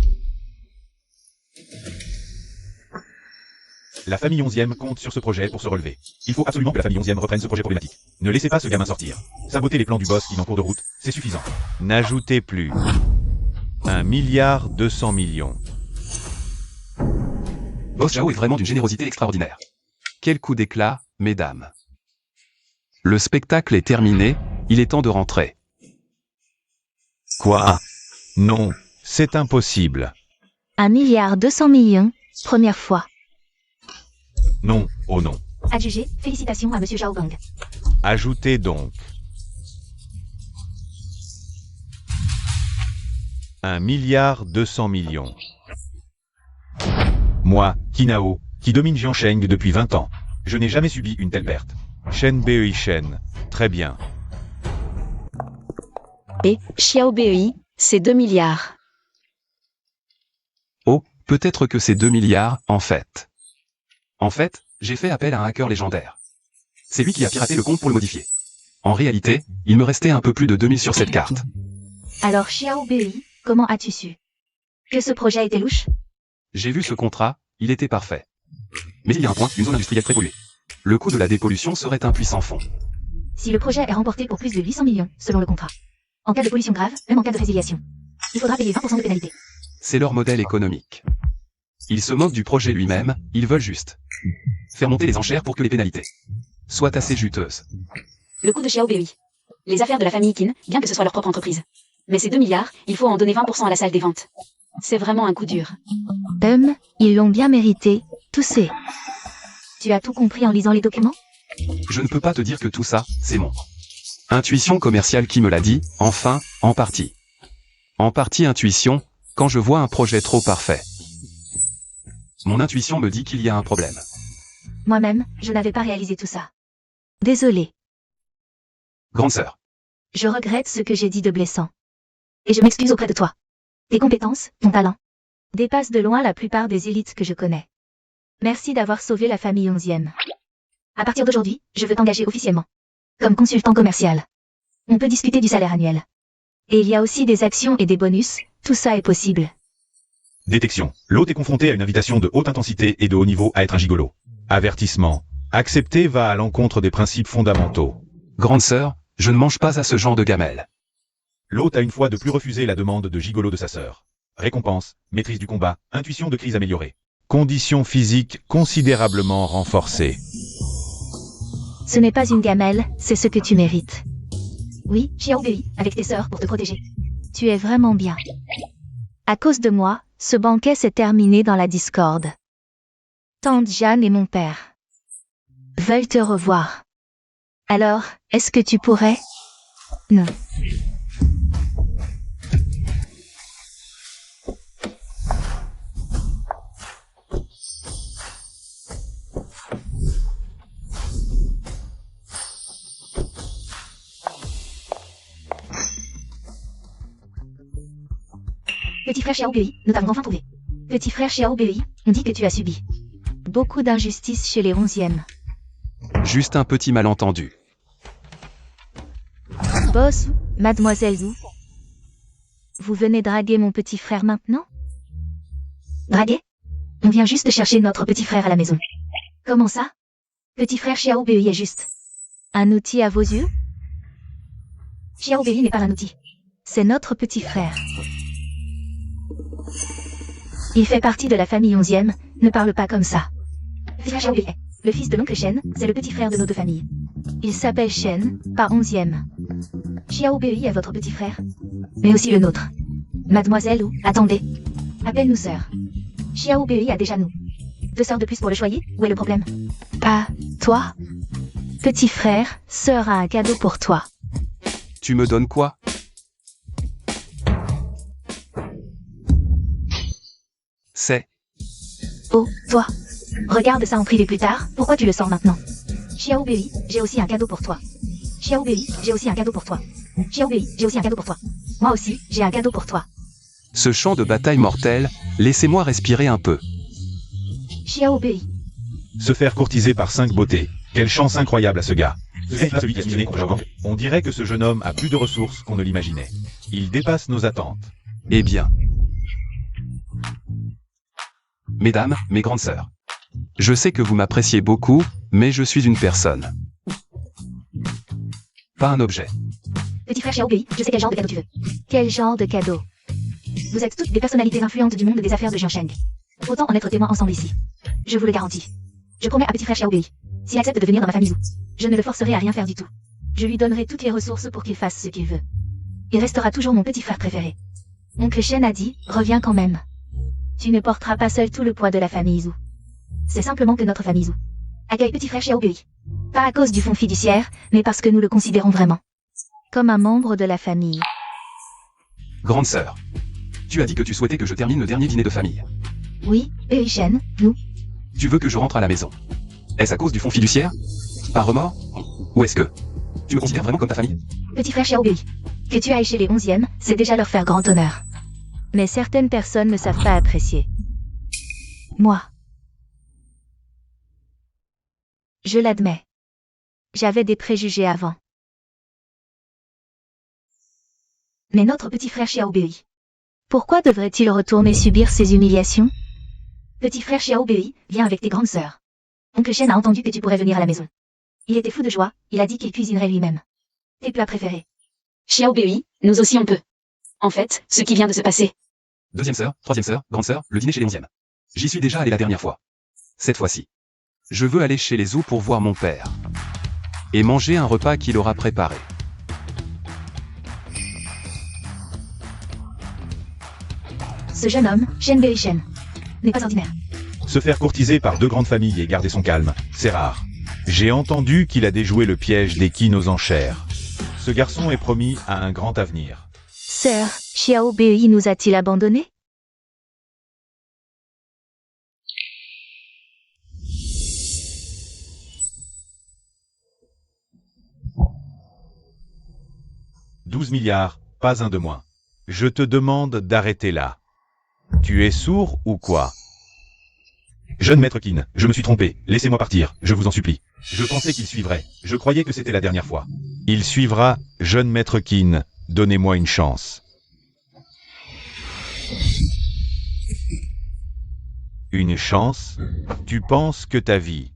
La famille 11e compte sur ce projet pour se relever. Il faut absolument que la famille 11e reprenne ce projet problématique. Ne laissez pas ce gamin sortir. Saboter les plans du boss qui en cours de route, c'est suffisant. N'ajoutez plus. 1 milliard 200 millions.
Boss Zhao est vraiment d'une générosité extraordinaire. Quel coup d'éclat, mesdames. Le spectacle est terminé, il est temps de rentrer.
Quoi? Non, c'est impossible.
1 milliard 200 millions, première fois.
Non, oh non.
Adjugé, félicitations à M. Zhao Gang.
Ajoutez donc. 1 milliard 200 millions. Moi, Kinao, qui domine Jiansheng depuis 20 ans, je n'ai jamais subi une telle perte. Shen Bei-Shen, très bien.
Et Xiao Bei, c'est 2 milliards.
Oh, peut-être que c'est 2 milliards, en fait. En fait, j'ai fait appel à un hacker légendaire. C'est lui qui a piraté le compte pour le modifier. En réalité, il me restait un peu plus de 2000 sur cette carte.
Alors Xiao Bei, comment as-tu su que ce projet était louche?
J'ai vu ce contrat, il était parfait. Mais il y a un point, une zone industrielle très polluée. Le coût de la dépollution serait un puissant fond.
Si le projet est remporté pour plus de 800 millions, selon le contrat. En cas de pollution grave, même en cas de résiliation, il faudra payer 20% de pénalité.
C'est leur modèle économique. Ils se moquent du projet lui-même, ils veulent juste faire monter les enchères pour que les pénalités soient assez juteuses.
Le coût de Xiao Bei. Les affaires de la famille Qin, bien que ce soit leur propre entreprise. Mais ces 2 milliards, il faut en donner 20% à la salle des ventes. C'est vraiment un coup dur.
Ils l'ont bien mérité, tous ces.
Tu as tout compris en lisant les documents?
Je ne peux pas te dire que tout ça, c'est mon intuition commerciale qui me l'a dit, enfin, en partie. En partie intuition, quand je vois un projet trop parfait. Mon intuition me dit qu'il y a un problème.
Moi-même, je n'avais pas réalisé tout ça.
Désolé,
Grande sœur,
Je regrette ce que j'ai dit de blessant. Et je m'excuse auprès de toi. Tes compétences, ton talent, dépassent de loin la plupart des élites que je connais. Merci d'avoir sauvé la famille 11e. À partir d'aujourd'hui, je veux t'engager officiellement. Comme consultant commercial. On peut discuter du salaire annuel. Et il y a aussi des actions et des bonus, tout ça est possible.
Détection. L'hôte est confronté à une invitation de haute intensité et de haut niveau à être un gigolo. Avertissement. Accepter va à l'encontre des principes fondamentaux.
grande sœur, je ne mange pas à ce genre de gamelle.
L'hôte a une fois de plus refusé la demande de gigolo de sa sœur. Récompense, maîtrise du combat, intuition de crise améliorée. Conditions physiques considérablement renforcées.
Ce n'est pas une gamelle, c'est ce que tu mérites. Oui, Xiao Bei, avec tes sœurs pour te protéger.
tu es vraiment bien. À cause de moi, ce banquet s'est terminé dans la discorde. Tante Jeanne et mon père veulent te revoir. Alors, est-ce que tu pourrais? Non.
Petit frère Xiao Bei, nous t'avons enfin trouvé. Petit frère Xiao Bei, on dit que tu as subi
Beaucoup d'injustice chez les 11e.
Juste un petit malentendu.
Boss, mademoiselle Zhu. Vous venez draguer mon petit frère maintenant?
Draguer? On vient juste chercher notre petit frère à la maison. Comment ça? Petit frère Xiao Bei est juste
Un outil à vos yeux?
Xiao Bei n'est pas un outil.
C'est notre petit frère.
Il fait partie de la famille 11e, ne parle pas comme ça. Petit frère Xiao Bei est le fils de l'oncle Shen, c'est le petit frère de nos deux familles.
Il s'appelle Shen, pas 11e.
Xiao Bei est votre petit frère. Mais aussi le nôtre. Mademoiselle ou, attendez. Appelle-nous sœur. Xiao Bei a déjà nous. 2 sœurs de plus pour le choyer, où est le problème?
Pas toi? Petit frère, sœur a un cadeau pour toi.
Tu me donnes quoi? C'est...
Oh, toi. Regarde ça en privé plus tard, pourquoi tu le sors maintenant? Xiao Bei, j'ai aussi un cadeau pour toi. Xiao Bei, j'ai aussi un cadeau pour toi. Xiao Bei, j'ai aussi un cadeau pour toi. Moi aussi, j'ai un cadeau pour toi.
Ce champ de bataille mortel, laissez-moi respirer un peu.
Xiao Bei.
Se faire courtiser par 5 beautés. Quelle chance incroyable à ce gars. C'est là celui qui a signé contre Jean. On dirait que ce jeune homme a plus de ressources qu'on ne l'imaginait. Il dépasse nos attentes.
Eh bien. Mesdames, mes grandes sœurs. Je sais que vous m'appréciez beaucoup, mais je suis une personne. Pas un objet.
Petit frère Xiao Bei, je sais quel genre de cadeau tu veux.
Quel genre de cadeau?
Vous êtes toutes des personnalités influentes du monde des affaires de Jiansheng. Autant en être témoins ensemble ici. Je vous le garantis. Je promets à petit frère Xiao Bei, s'il accepte de venir dans ma famille Zhou, je ne le forcerai à rien faire du tout. Je lui donnerai toutes les ressources pour qu'il fasse ce qu'il veut. Il restera toujours mon petit frère préféré.
Oncle Shen a dit, reviens quand même. Tu ne porteras pas seul tout le poids de la famille Zhou.
C'est simplement que notre famille Zhou accueille petit frère Xiao Bei.
Pas à cause du fonds fiduciaire, mais parce que nous le considérons vraiment comme un membre de la famille.
Grande sœur. Tu as dit que tu souhaitais que je termine le dernier dîner de famille.
Oui, Bei Shen, nous.
Tu veux que je rentre à la maison. Est-ce à cause du fonds fiduciaire? Par remords? Ou est-ce que tu me considères vraiment comme ta famille?
Petit frère Xiao Bei, que tu ailles chez les 11e, c'est déjà leur faire grand honneur.
Mais certaines personnes ne savent pas apprécier. Moi. Je l'admets. J'avais des préjugés avant.
Mais notre petit frère Xiao Bei.
Pourquoi devrait-il retourner subir ces humiliations?
Petit frère Xiao Bei, viens avec tes grandes sœurs. Oncle Shen a entendu que tu pourrais venir à la maison. Il était fou de joie, il a dit qu'il cuisinerait lui-même. Tes plats préférés.
Xiao Bei, nous aussi on peut. En fait, ce qui vient de se passer.
Deuxième sœur, troisième sœur, grande sœur, le dîner chez les 11e. J'y suis déjà allé la dernière fois. Cette fois-ci. Je veux aller chez les Zhou pour voir mon père. Et manger un repas qu'il aura préparé.
Ce jeune homme, Shen Bei Shen, n'est pas ordinaire.
Se faire courtiser par 2 grandes familles et garder son calme, c'est rare. J'ai entendu qu'il a déjoué le piège des quines aux enchères. Ce garçon est promis à un grand avenir.
Sœur, Xiao Bei nous a-t-il abandonnés?
« 12 milliards, pas un de moins. Je te demande d'arrêter là. Tu es sourd ou quoi? Jeune maître Qin, je me suis trompé, laissez-moi partir, je vous en supplie. Je pensais qu'il suivrait, je croyais que c'était la dernière fois. Il suivra, jeune maître Qin, donnez-moi une chance. Une chance? Tu penses que ta vie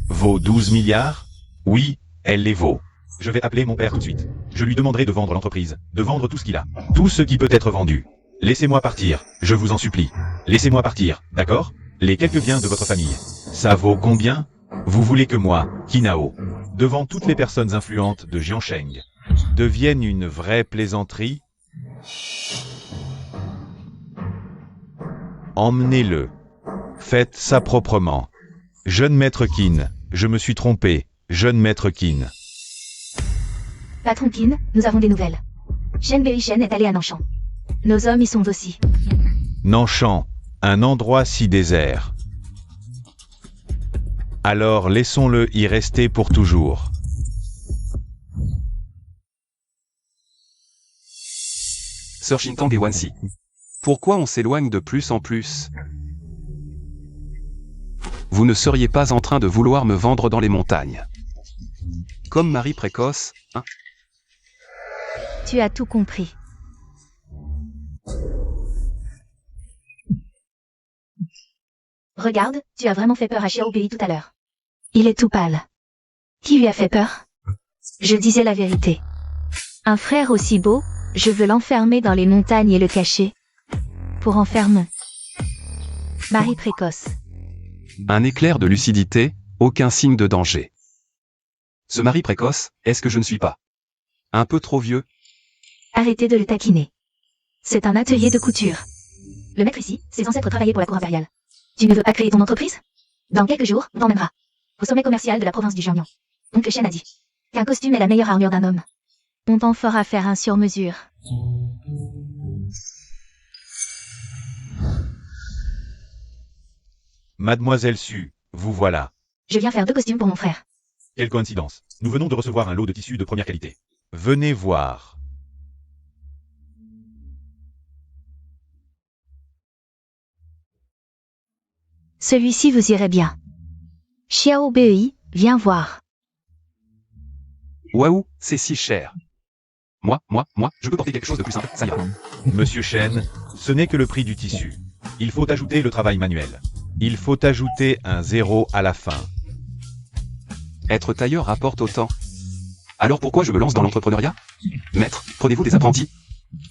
vaut 12 milliards? Oui, elle les vaut. Je vais appeler mon père tout de suite. Je lui demanderai de vendre l'entreprise, de vendre tout ce qu'il a. Tout ce qui peut être vendu. Laissez-moi partir, je vous en supplie. Laissez-moi partir, d'accord? Les quelques biens de votre famille. Ça vaut combien? Vous voulez que moi, Qinao, devant toutes les personnes influentes de Jiansheng, devienne une vraie plaisanterie? Emmenez-le. Faites ça proprement. Jeune maître Qin, je me suis trompé, jeune maître Qin.
Patron Qin, nous avons des nouvelles. Shen Bei Shen est allé à Nanshan. Nos hommes y sont aussi.
Nanshan, un endroit si désert. Alors laissons-le y rester pour toujours.
Sœur Shintang et Wanxi. Pourquoi on s'éloigne de plus en plus? Vous ne seriez pas en train de vouloir me vendre dans les montagnes. Comme Marie précoce, hein?
Tu as tout compris.
Regarde, tu as vraiment fait peur à Xiao Bei tout à l'heure.
Il est tout pâle. Qui lui a fait peur? Je disais la vérité. Un frère aussi beau, je veux l'enfermer dans les montagnes et le cacher. Pour enfermer. Mari précoce.
Un éclair de lucidité, aucun signe de danger. Ce mari précoce, est-ce que je ne suis pas un peu trop vieux?
Arrêtez de le taquiner. C'est un atelier de couture. Le maître ici, ses ancêtres travaillaient pour la cour impériale. Tu ne veux pas créer ton entreprise? Dans quelques jours, on t'emmènera au sommet commercial de la province du Jiangnan. Oncle Shen a dit qu'un costume est la meilleure armure d'un homme. On t'en fera faire un sur mesure.
Mademoiselle Su, vous voilà.
Je viens faire 2 costumes pour mon frère.
Quelle coïncidence. Nous venons de recevoir un lot de tissus de première qualité. Venez voir.
Celui-ci vous irait bien. Xiao Bei, viens voir.
Waouh, c'est si cher. Moi, je peux porter quelque chose de plus simple, ça ira.
Monsieur Shen, ce n'est que le prix du tissu. Il faut ajouter le travail manuel. Il faut ajouter un 0 à la fin.
Être tailleur rapporte autant. Alors pourquoi je me lance dans l'entrepreneuriat? Maître, prenez-vous des apprentis?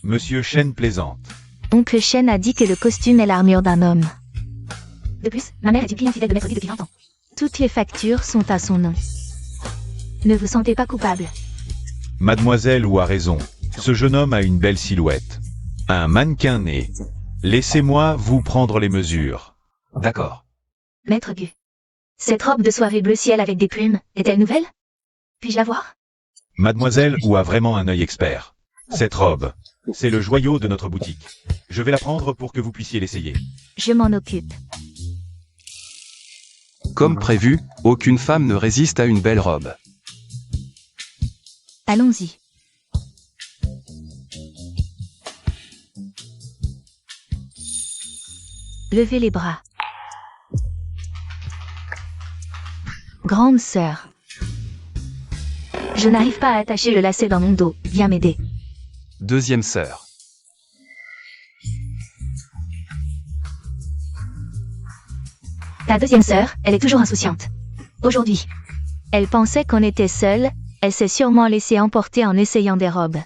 Monsieur Shen plaisante.
Oncle Shen a dit que le costume est l'armure d'un homme.
De plus, ma mère est une cliente fidèle de Maître Gu depuis 20 ans.
Toutes les factures sont à son nom. Ne vous sentez pas coupable.
Mademoiselle Wu a raison. Ce jeune homme a une belle silhouette. Un mannequin né. Laissez-moi vous prendre les mesures.
D'accord.
Maître Gu. Cette robe de soirée bleu ciel avec des plumes, est-elle nouvelle? Puis-je la voir?
Mademoiselle Wu a vraiment un œil expert. Cette robe, c'est le joyau de notre boutique. Je vais la prendre pour que vous puissiez l'essayer.
Je m'en occupe.
Comme prévu, aucune femme ne résiste à une belle robe.
Allons-y. Levez les bras. Grande sœur. Je n'arrive pas à attacher le lacet dans mon dos. Viens m'aider.
Deuxième sœur.
Ta deuxième sœur, elle est toujours insouciante. Aujourd'hui,
Elle pensait qu'on était seuls, elle s'est sûrement laissée emporter en essayant des robes.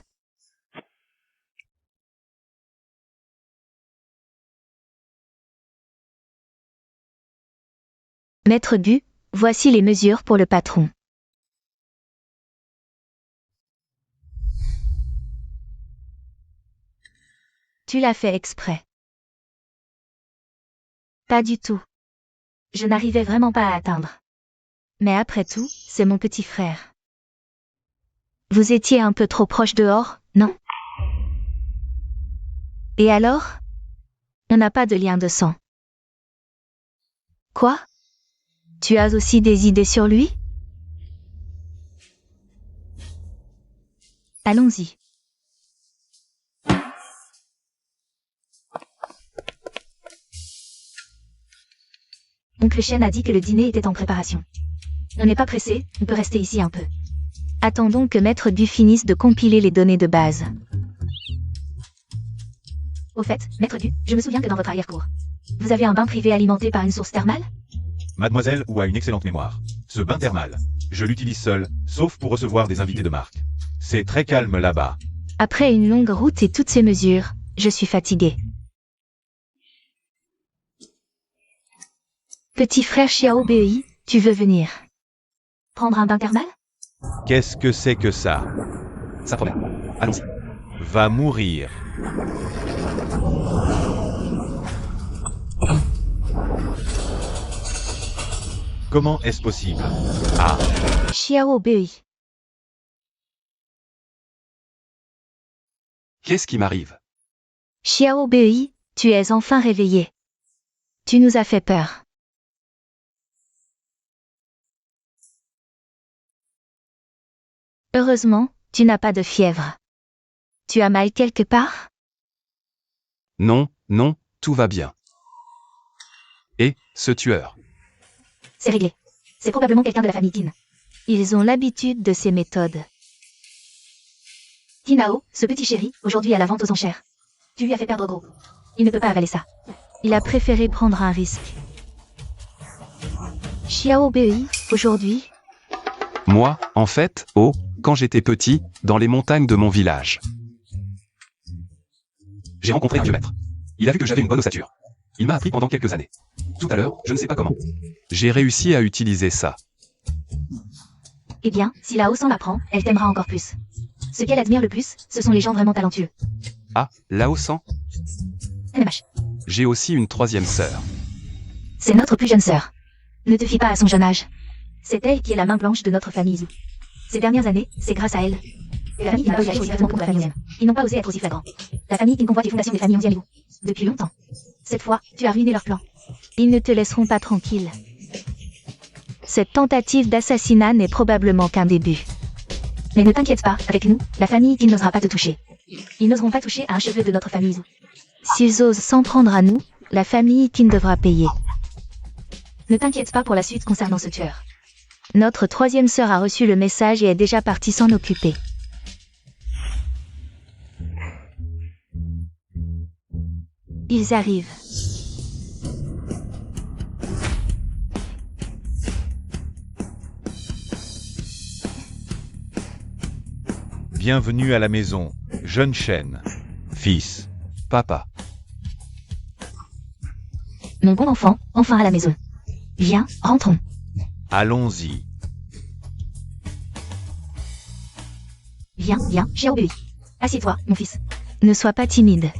Maître Gu, voici les mesures pour le patron. Tu l'as fait exprès. Pas du tout.
je n'arrivais vraiment pas à atteindre.
Mais après tout, c'est mon petit frère. Vous étiez un peu trop proche dehors, non? Et alors? On n'a pas de lien de sang. Quoi? Tu as aussi des idées sur lui? Allons-y.
Oncle Shen a dit que le dîner était en préparation. On n'est pas pressé, on peut rester ici un peu.
Attendons que Maître Bu finisse de compiler les données de base.
Au fait, Maître Gu, je me souviens que dans votre arrière-cour, vous avez un bain privé alimenté par une source thermale?
Mademoiselle Wu a une excellente mémoire. Ce bain thermal, je l'utilise seul, sauf pour recevoir des invités de marque. C'est très calme là-bas.
Après une longue route et toutes ces mesures, je suis fatiguée. Petit frère Xiao Bei, tu veux venir?
Prendre un bain thermal?
Qu'est-ce que c'est que ça?
Ça promet. Allons-y.
Va mourir. Comment est-ce possible? Ah,
Xiao Bei.
Qu'est-ce qui m'arrive?
Xiao Bei, tu es enfin réveillé. Tu nous as fait peur. Heureusement, tu n'as pas de fièvre. Tu as mal quelque part?
Non, non, tout va bien. Et, ce tueur.
C'est réglé. C'est probablement quelqu'un de la famille Tin.
Ils ont l'habitude de ces méthodes.
Tinao, ce petit chéri, aujourd'hui à la vente aux enchères. Tu lui as fait perdre gros. Il ne peut pas avaler ça.
Il a préféré prendre un risque. Xiao Bei, aujourd'hui,
Moi, en fait, quand j'étais petit, dans les montagnes de mon village. J'ai rencontré un vieux maître. Il a vu que j'avais une bonne ossature. Il m'a appris pendant quelques années. Tout à l'heure, je ne sais pas comment. J'ai réussi à utiliser ça.
Eh bien, si la Hao-san l'apprend, elle t'aimera encore plus. Ce qu'elle admire le plus, ce sont les gens vraiment talentueux.
Ah, Lao-san,
MMH.
j'ai aussi une troisième sœur.
C'est notre plus jeune sœur. Ne te fie pas à son jeune âge. C'est elle qui est la main blanche de notre famille Zhu. Ces dernières années, c'est grâce à elle. La famille n'a pas osé agir aussi contre la famille onzième. Ils n'ont pas osé être aussi flagrants. La famille qui convoite les fondations des familles onzième et vous. Depuis longtemps. Cette fois, tu as ruiné leur plan.
Ils ne te laisseront pas tranquille. Cette tentative d'assassinat n'est probablement qu'un début.
Mais ne t'inquiète pas, avec nous, la famille qui n'osera pas te toucher. Ils n'oseront pas toucher à un cheveu de notre famille Zhu.
S'ils osent s'en prendre à nous, la famille Qin devra payer.
Ne t'inquiète pas pour la suite concernant ce tueur.
Notre troisième sœur a reçu le message et est déjà partie s'en occuper. Ils arrivent.
Bienvenue à la maison, jeune Shen. Fils.
Papa.
Mon bon enfant, enfin à la maison. Viens, rentrons.
Allons-y.
Viens, Xiaobei. Assieds-toi, mon fils.
Ne sois pas timide.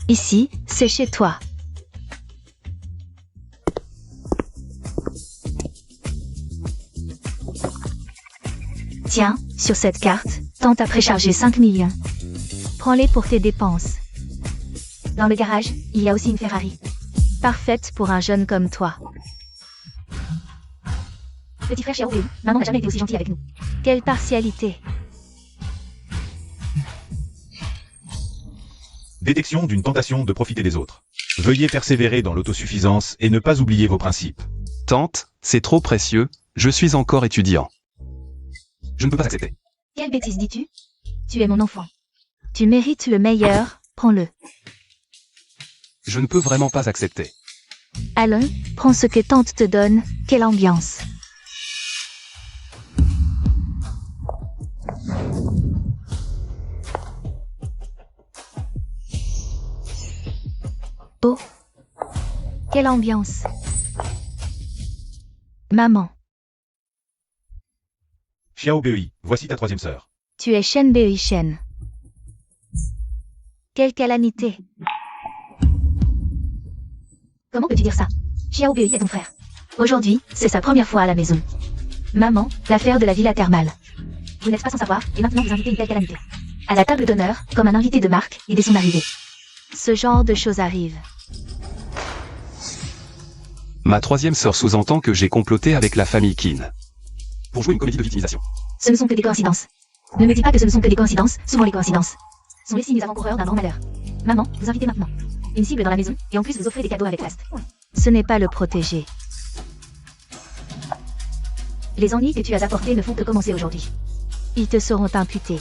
Ici, c'est chez toi.
Tiens, sur cette carte, tente à précharger 5 millions.
Prends-les pour tes dépenses.
Dans le garage, il y a aussi une Ferrari.
Parfaite pour un jeune comme toi.
Petit frère Xiaobei, maman n'a jamais été aussi gentille avec nous.
Quelle partialité.
Détection d'une tentation de profiter des autres. Veuillez persévérer dans l'autosuffisance et ne pas oublier vos principes.
Tante, c'est trop précieux, je suis encore étudiant. Je ne peux pas accepter.
Quelle bêtise dis-tu? Tu es mon enfant.
Tu mérites le meilleur, prends-le.
Je ne peux vraiment pas accepter.
Allons, prends ce que tante te donne, quelle ambiance. Oh, quelle ambiance. Maman,
Xiaobei, voici ta troisième sœur.
tu es Shen Bei Shen. Quelle calamité.
Comment peux-tu dire ça? Xiaobei est ton frère. Aujourd'hui, c'est sa première fois à la maison. Maman, l'affaire de la villa thermale. Vous n'êtes pas sans savoir, et maintenant vous invitez une telle calamité. À la table d'honneur, comme un invité de marque, et dès son arrivée.
Ce genre de choses arrive.
Ma troisième sœur sous-entend que j'ai comploté avec la famille Qin. Pour jouer une comédie de victimisation.
Ce ne sont que des coïncidences. Ne me dis pas que ce ne sont que des coïncidences, souvent les coïncidences sont les signes avant-coureurs d'un grand malheur. Maman, vous invitez maintenant. Une cible dans la maison, et en plus vous offrez des cadeaux avec reste.
Ce n'est pas le protéger.
Les ennuis que tu as apportés ne font que commencer aujourd'hui.
Ils te seront imputés.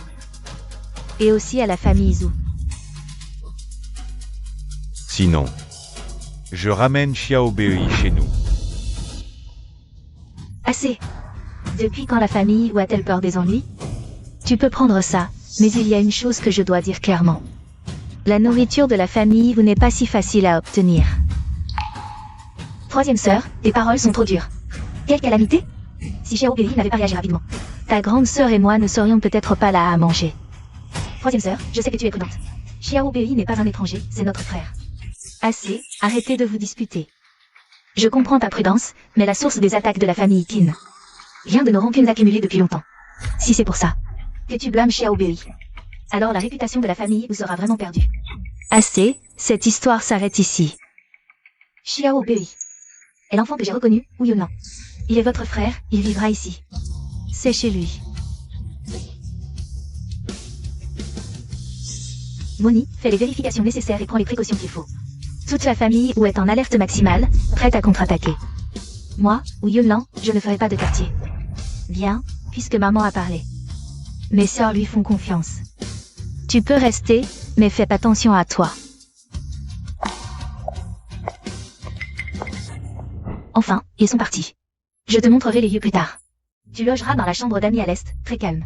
Et aussi à la famille Zhu.
Sinon, je ramène Xiaobei chez nous.
Assez. Depuis quand la famille ou a-t-elle peur des ennuis?
Tu peux prendre ça, mais il y a une chose que je dois dire clairement. La nourriture de la famille vous n'est pas si facile à obtenir.
Troisième sœur, tes paroles sont trop dures. Quelle calamité? Si Xiaobei n'avait pas réagi rapidement.
Ta grande sœur et moi ne serions peut-être pas là à manger.
Troisième sœur, je sais que tu es prudente. Xiaobei n'est pas un étranger, c'est notre frère.
Assez, arrêtez de vous disputer.
Je comprends ta prudence, mais la source des attaques de la famille Qin vient de nos rancunes accumulées depuis longtemps. Si c'est pour ça que tu blâmes Xiaobei, alors la réputation de la famille vous sera vraiment perdue.
Assez, cette histoire s'arrête ici.
Xiaobei est l'enfant que j'ai reconnu, ou Yunan. Il est votre frère, il vivra ici.
C'est chez lui.
Moni, fais les vérifications nécessaires et prends les précautions qu'il faut. Toute la famille ou est en alerte maximale, prête à contre-attaquer. Moi, ou Yunlan, je ne ferai pas de quartier.
Bien, puisque maman a parlé. Mes sœurs lui font confiance. Tu peux rester, mais fais attention à toi.
Enfin, ils sont partis. Je te montrerai les lieux plus tard. Tu logeras dans la chambre d'Annie à l'est, très calme.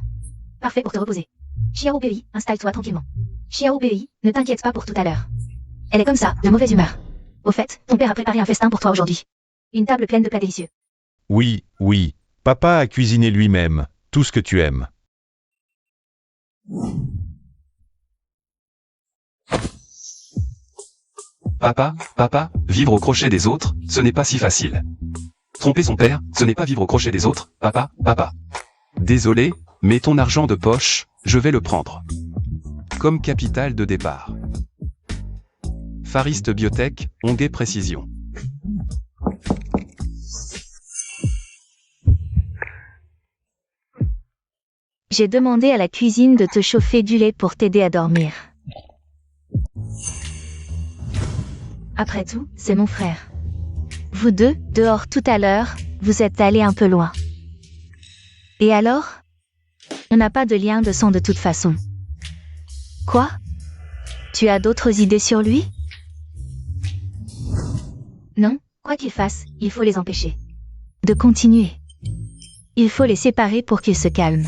Parfait pour te reposer. Xiao Bei, installe-toi tranquillement. Xiao Bei, ne t'inquiète pas pour tout à l'heure. Elle est comme ça, de mauvaise humeur. Au fait, ton père a préparé un festin pour toi aujourd'hui. Une table pleine de plats délicieux.
Oui, oui, papa a cuisiné lui-même, tout ce que tu aimes.
Papa, vivre au crochet des autres, ce n'est pas si facile. Tromper son père, ce n'est pas vivre au crochet des autres, papa. Désolé, mais ton argent de poche, je vais le prendre. Comme capital de départ. Fariste Biotech, Onguet Précision.
J'ai demandé à la cuisine de te chauffer du lait pour t'aider à dormir.
Après tout, c'est mon frère.
Vous deux, dehors tout à l'heure, vous êtes allés un peu loin. Et alors? On n'a pas de lien de sang de toute façon. Quoi? Tu as d'autres idées sur lui?
Non, quoi qu'il fasse, il faut les empêcher.
De continuer. Il faut les séparer pour qu'ils se calment.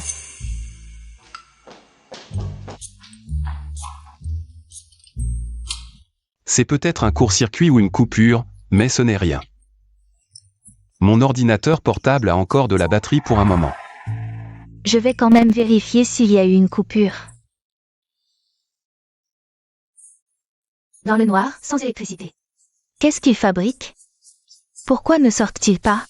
C'est peut-être un court-circuit ou une coupure, mais ce n'est rien. Mon ordinateur portable a encore de la batterie pour un moment.
Je vais quand même vérifier s'il y a eu une coupure.
Dans le noir, sans électricité.
Qu'est-ce qu'ils fabriquent? Pourquoi ne sortent-ils pas?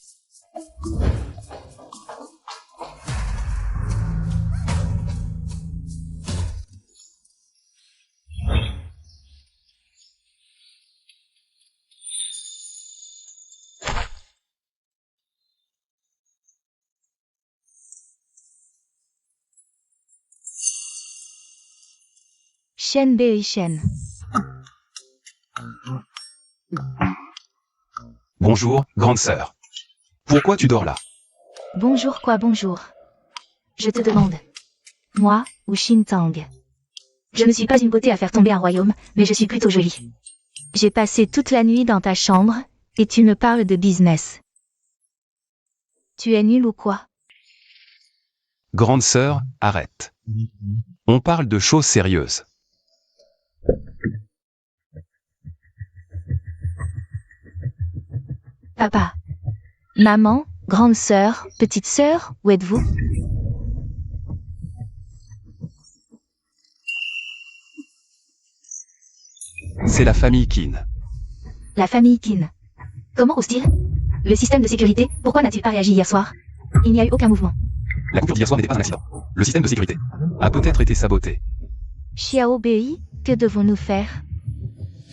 Shen Bei Shen.
Bonjour, grande sœur. Pourquoi tu dors là?
Bonjour quoi bonjour.
Je te demande.
Moi, ou Shintang.
Je ne suis pas une beauté à faire tomber un royaume, mais je suis plutôt jolie.
J'ai passé toute la nuit dans ta chambre, et tu me parles de business. Tu es nul ou quoi?
Grande sœur, arrête. On parle de choses sérieuses.
Papa.
Maman, grande sœur, petite sœur, où êtes-vous?
C'est la famille Qin.
La famille Qin. Comment ose-t-il? Le système de sécurité, pourquoi n'a-t-il pas réagi hier soir? Il n'y a eu aucun mouvement.
La coupure d'hier soir n'était pas un accident. Le système de sécurité a peut-être été saboté.
Xiao Bei, que devons-nous faire?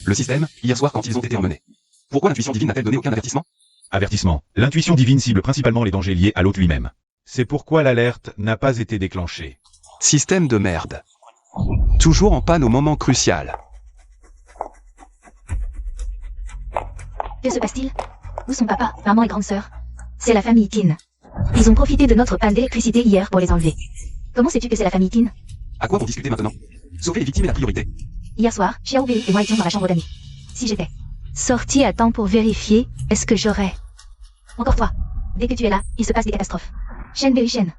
Le système, hier soir quand ils ont été emmenés. Pourquoi l'intuition divine n'a-t-elle donné aucun avertissement?
Avertissement. L'intuition divine cible principalement les dangers liés à l'hôte lui-même. C'est pourquoi l'alerte n'a pas été déclenchée.
Système de merde. Toujours en panne au moment crucial.
Que se passe-t-il? Où sont papa, maman et grande sœur? C'est la famille Qin. Ils ont profité de notre panne d'électricité hier pour les enlever. Comment sais-tu que c'est la famille Qin?
À quoi vont discuter maintenant? Sauver les victimes est la priorité.
Hier soir, Xiao Bei et moi étions dans la chambre d'Annie. Si j'étais
Sorti à temps pour vérifier, est-ce que j'aurais?
encore toi. Dès que tu es là, il se passe des catastrophes. Shen Bei Shen.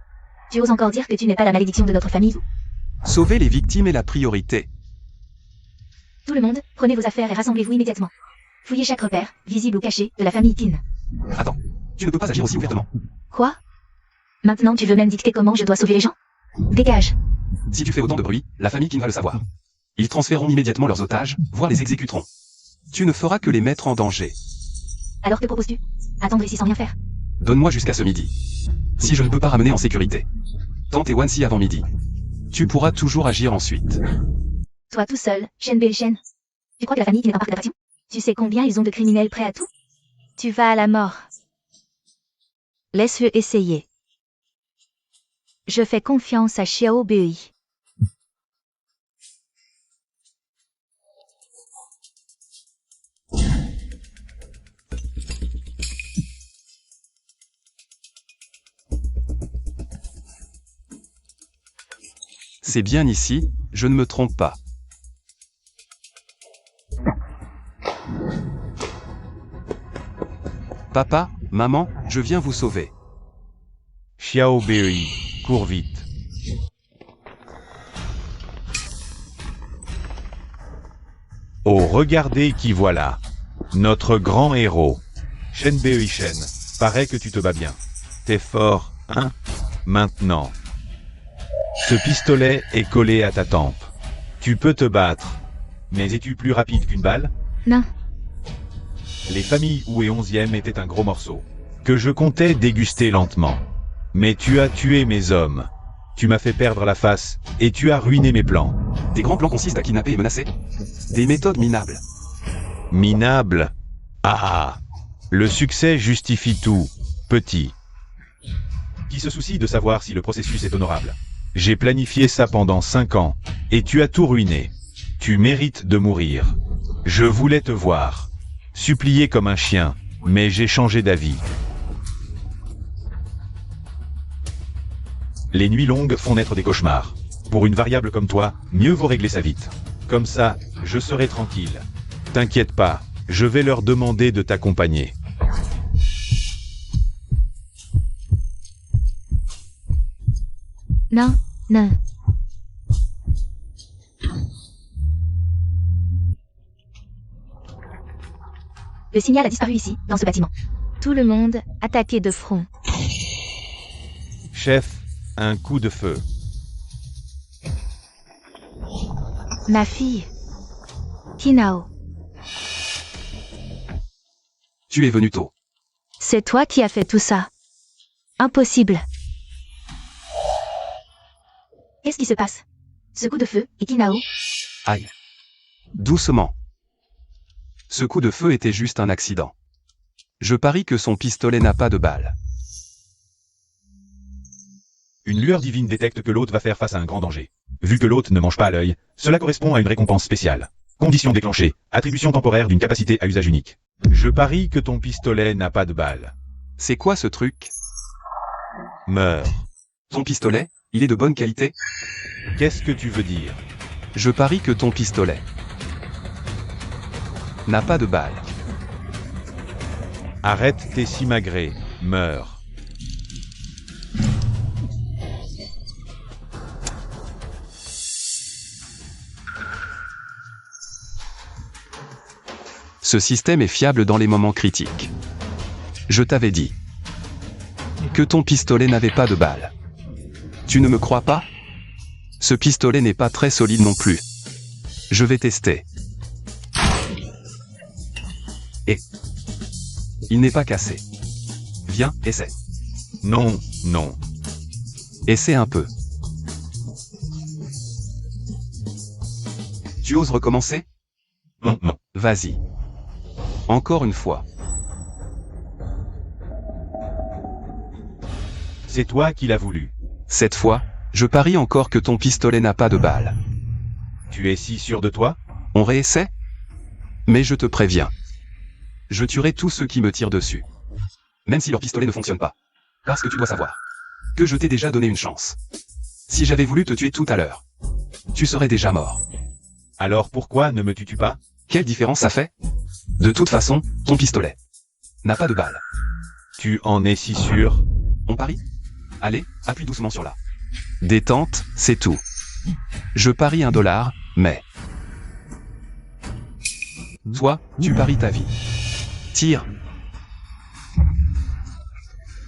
Tu oses encore dire que tu n'es pas la malédiction de notre famille?
Sauver les victimes est la priorité.
Tout le monde, prenez vos affaires et rassemblez-vous immédiatement. Fouillez chaque repère, visible ou caché, de la famille Qin.
Attends, tu ne peux pas agir aussi ouvertement.
Quoi? Maintenant tu veux même dicter comment je dois sauver les gens? Dégage.
Si tu fais autant de bruit, la famille Qin va le savoir. Ils transféreront immédiatement leurs otages, voire les exécuteront. Tu ne feras que les mettre en danger.
Alors que proposes-tu? Attendre ici sans rien faire?
Donne-moi jusqu'à ce midi. Si je ne peux pas ramener en sécurité Tante et Wansi avant midi, tu pourras toujours agir ensuite.
Toi tout seul, Shen Bei Shen. Tu crois que la famille Qin est un parc d'attractions?
Tu sais combien ils ont de criminels prêts à tout? Tu vas à la mort. Laisse-le essayer. Je fais confiance à Xiao Bei.
C'est bien ici, je ne me trompe pas. Papa, maman, je viens vous sauver.
Xiao Bei, cours vite. Oh, regardez qui voilà. Notre grand héros. Shen Bei Shen, paraît que tu te bats bien. T'es fort, hein? Maintenant. Ce pistolet est collé à ta tempe. Tu peux te battre. Mais es-tu plus rapide qu'une balle?
Non.
Les familles Wu et 11e étaient un gros morceau, que je comptais déguster lentement. Mais tu as tué mes hommes. Tu m'as fait perdre la face, et tu as ruiné mes plans.
Tes grands plans consistent à kidnapper et menacer. Des méthodes minables.
Minable? Ah! Le succès justifie tout, petit. Qui se soucie de savoir si le processus est honorable? J'ai planifié ça pendant 5 ans, et tu as tout ruiné. Tu mérites de mourir. Je voulais te voir. Supplier comme un chien, mais j'ai changé d'avis. Les nuits longues font naître des cauchemars. Pour une variable comme toi, mieux vaut régler ça vite. Comme ça, je serai tranquille. T'inquiète pas, je vais leur demander de t'accompagner.
Non, non.
Le signal a disparu ici, dans ce bâtiment.
Tout le monde attaqué de front.
Chef, un coup de feu.
Ma fille. Kinao.
Tu es venu tôt.
C'est toi qui as fait tout ça. Impossible.
Qu'est-ce qui se passe? Ce coup de feu, et Kinao?
Aïe. Doucement. Ce coup de feu était juste un accident. Je parie que son pistolet n'a pas de balle.
Une lueur divine détecte que l'hôte va faire face à un grand danger. Vu que l'hôte ne mange pas à l'œil, cela correspond à une récompense spéciale. Condition déclenchée, attribution temporaire d'une capacité à usage unique. Je parie que ton pistolet n'a pas de balle.
C'est quoi ce truc?
Meurs.
Ton pistolet, il est de bonne qualité?
Qu'est-ce que tu veux dire?
Je parie que ton pistolet n'a pas de balle.
Arrête tes simagrées, meurs.
Ce système est fiable dans les moments critiques. Je t'avais dit que ton pistolet n'avait pas de balle. Tu ne me crois pas? Ce pistolet n'est pas très solide non plus. Je vais tester. Et il n'est pas cassé. Viens, essaie.
Non, non.
Essaie un peu. Tu oses recommencer?
Non, non.
Vas-y. Encore une fois.
C'est toi qui l'as voulu.
Cette fois, je parie encore que ton pistolet n'a pas de balle.
Tu es si sûr de toi?
On réessaie? Mais je te préviens. Je tuerai tous ceux qui me tirent dessus. Même si leur pistolet ne fonctionne pas. Parce que tu dois savoir que je t'ai déjà donné une chance. Si j'avais voulu te tuer tout à l'heure, tu serais déjà mort.
Alors pourquoi ne me tues-tu pas?
Quelle différence ça fait? De toute façon, ton pistolet n'a pas de balle.
Tu en es si sûr?
On parie? Allez, appuie doucement sur la détente, c'est tout. Je parie $1, mais toi, tu paries ta vie. Tire.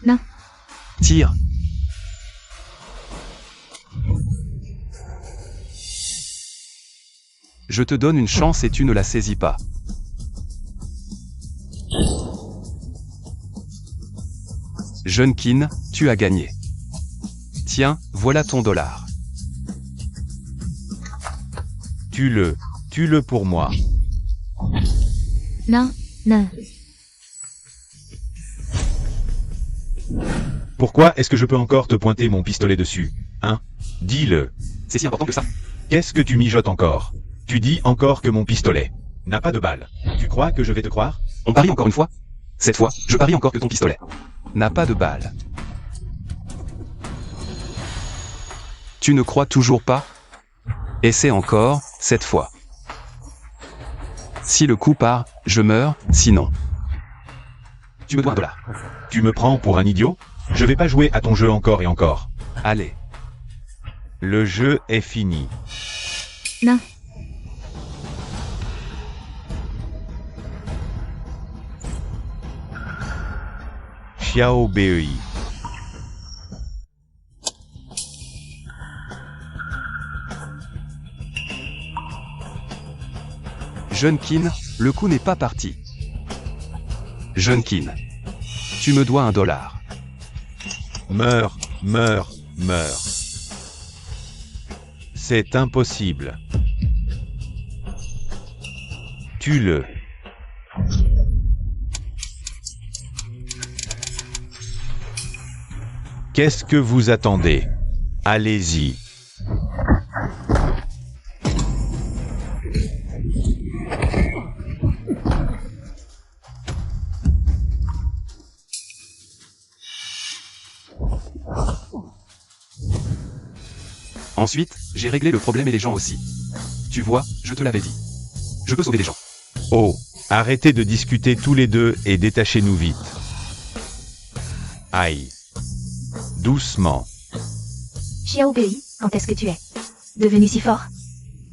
Non.
Tire. Je te donne une chance et tu ne la saisis pas. Jeune Kin, tu as gagné. Tiens, voilà ton $.
Tue-le pour moi.
Non, non.
Pourquoi est-ce que je peux encore te pointer mon pistolet dessus? Hein? Dis-le.
C'est si important que ça?
Qu'est-ce que tu mijotes encore? Tu dis encore que mon pistolet n'a pas de balle. Tu crois que je vais te croire?
On parie encore une fois? Cette fois, je parie encore que ton pistolet n'a pas de balle. Tu ne crois toujours pas? Essaie encore, cette fois. Si le coup part, je meurs, sinon. Tu me dois $1.
Tu me prends pour un idiot? Je vais pas jouer à ton jeu encore et encore.
Allez.
Le jeu est fini.
Non.
Xiao Bei.
Jeune Qin, le coup n'est pas parti. Jeune Qin. Tu me dois $1.
Meurs, meurs, meurs. C'est impossible. Tue-le. Qu'est-ce que vous attendez? Allez-y.
Ensuite, j'ai réglé le problème et les gens aussi. Tu vois, je te l'avais dit. Je peux sauver des gens.
Oh, arrêtez de discuter tous les deux et détachez-nous vite. Aïe. Doucement.
Xiao Bei, quand est-ce que tu es devenu si fort?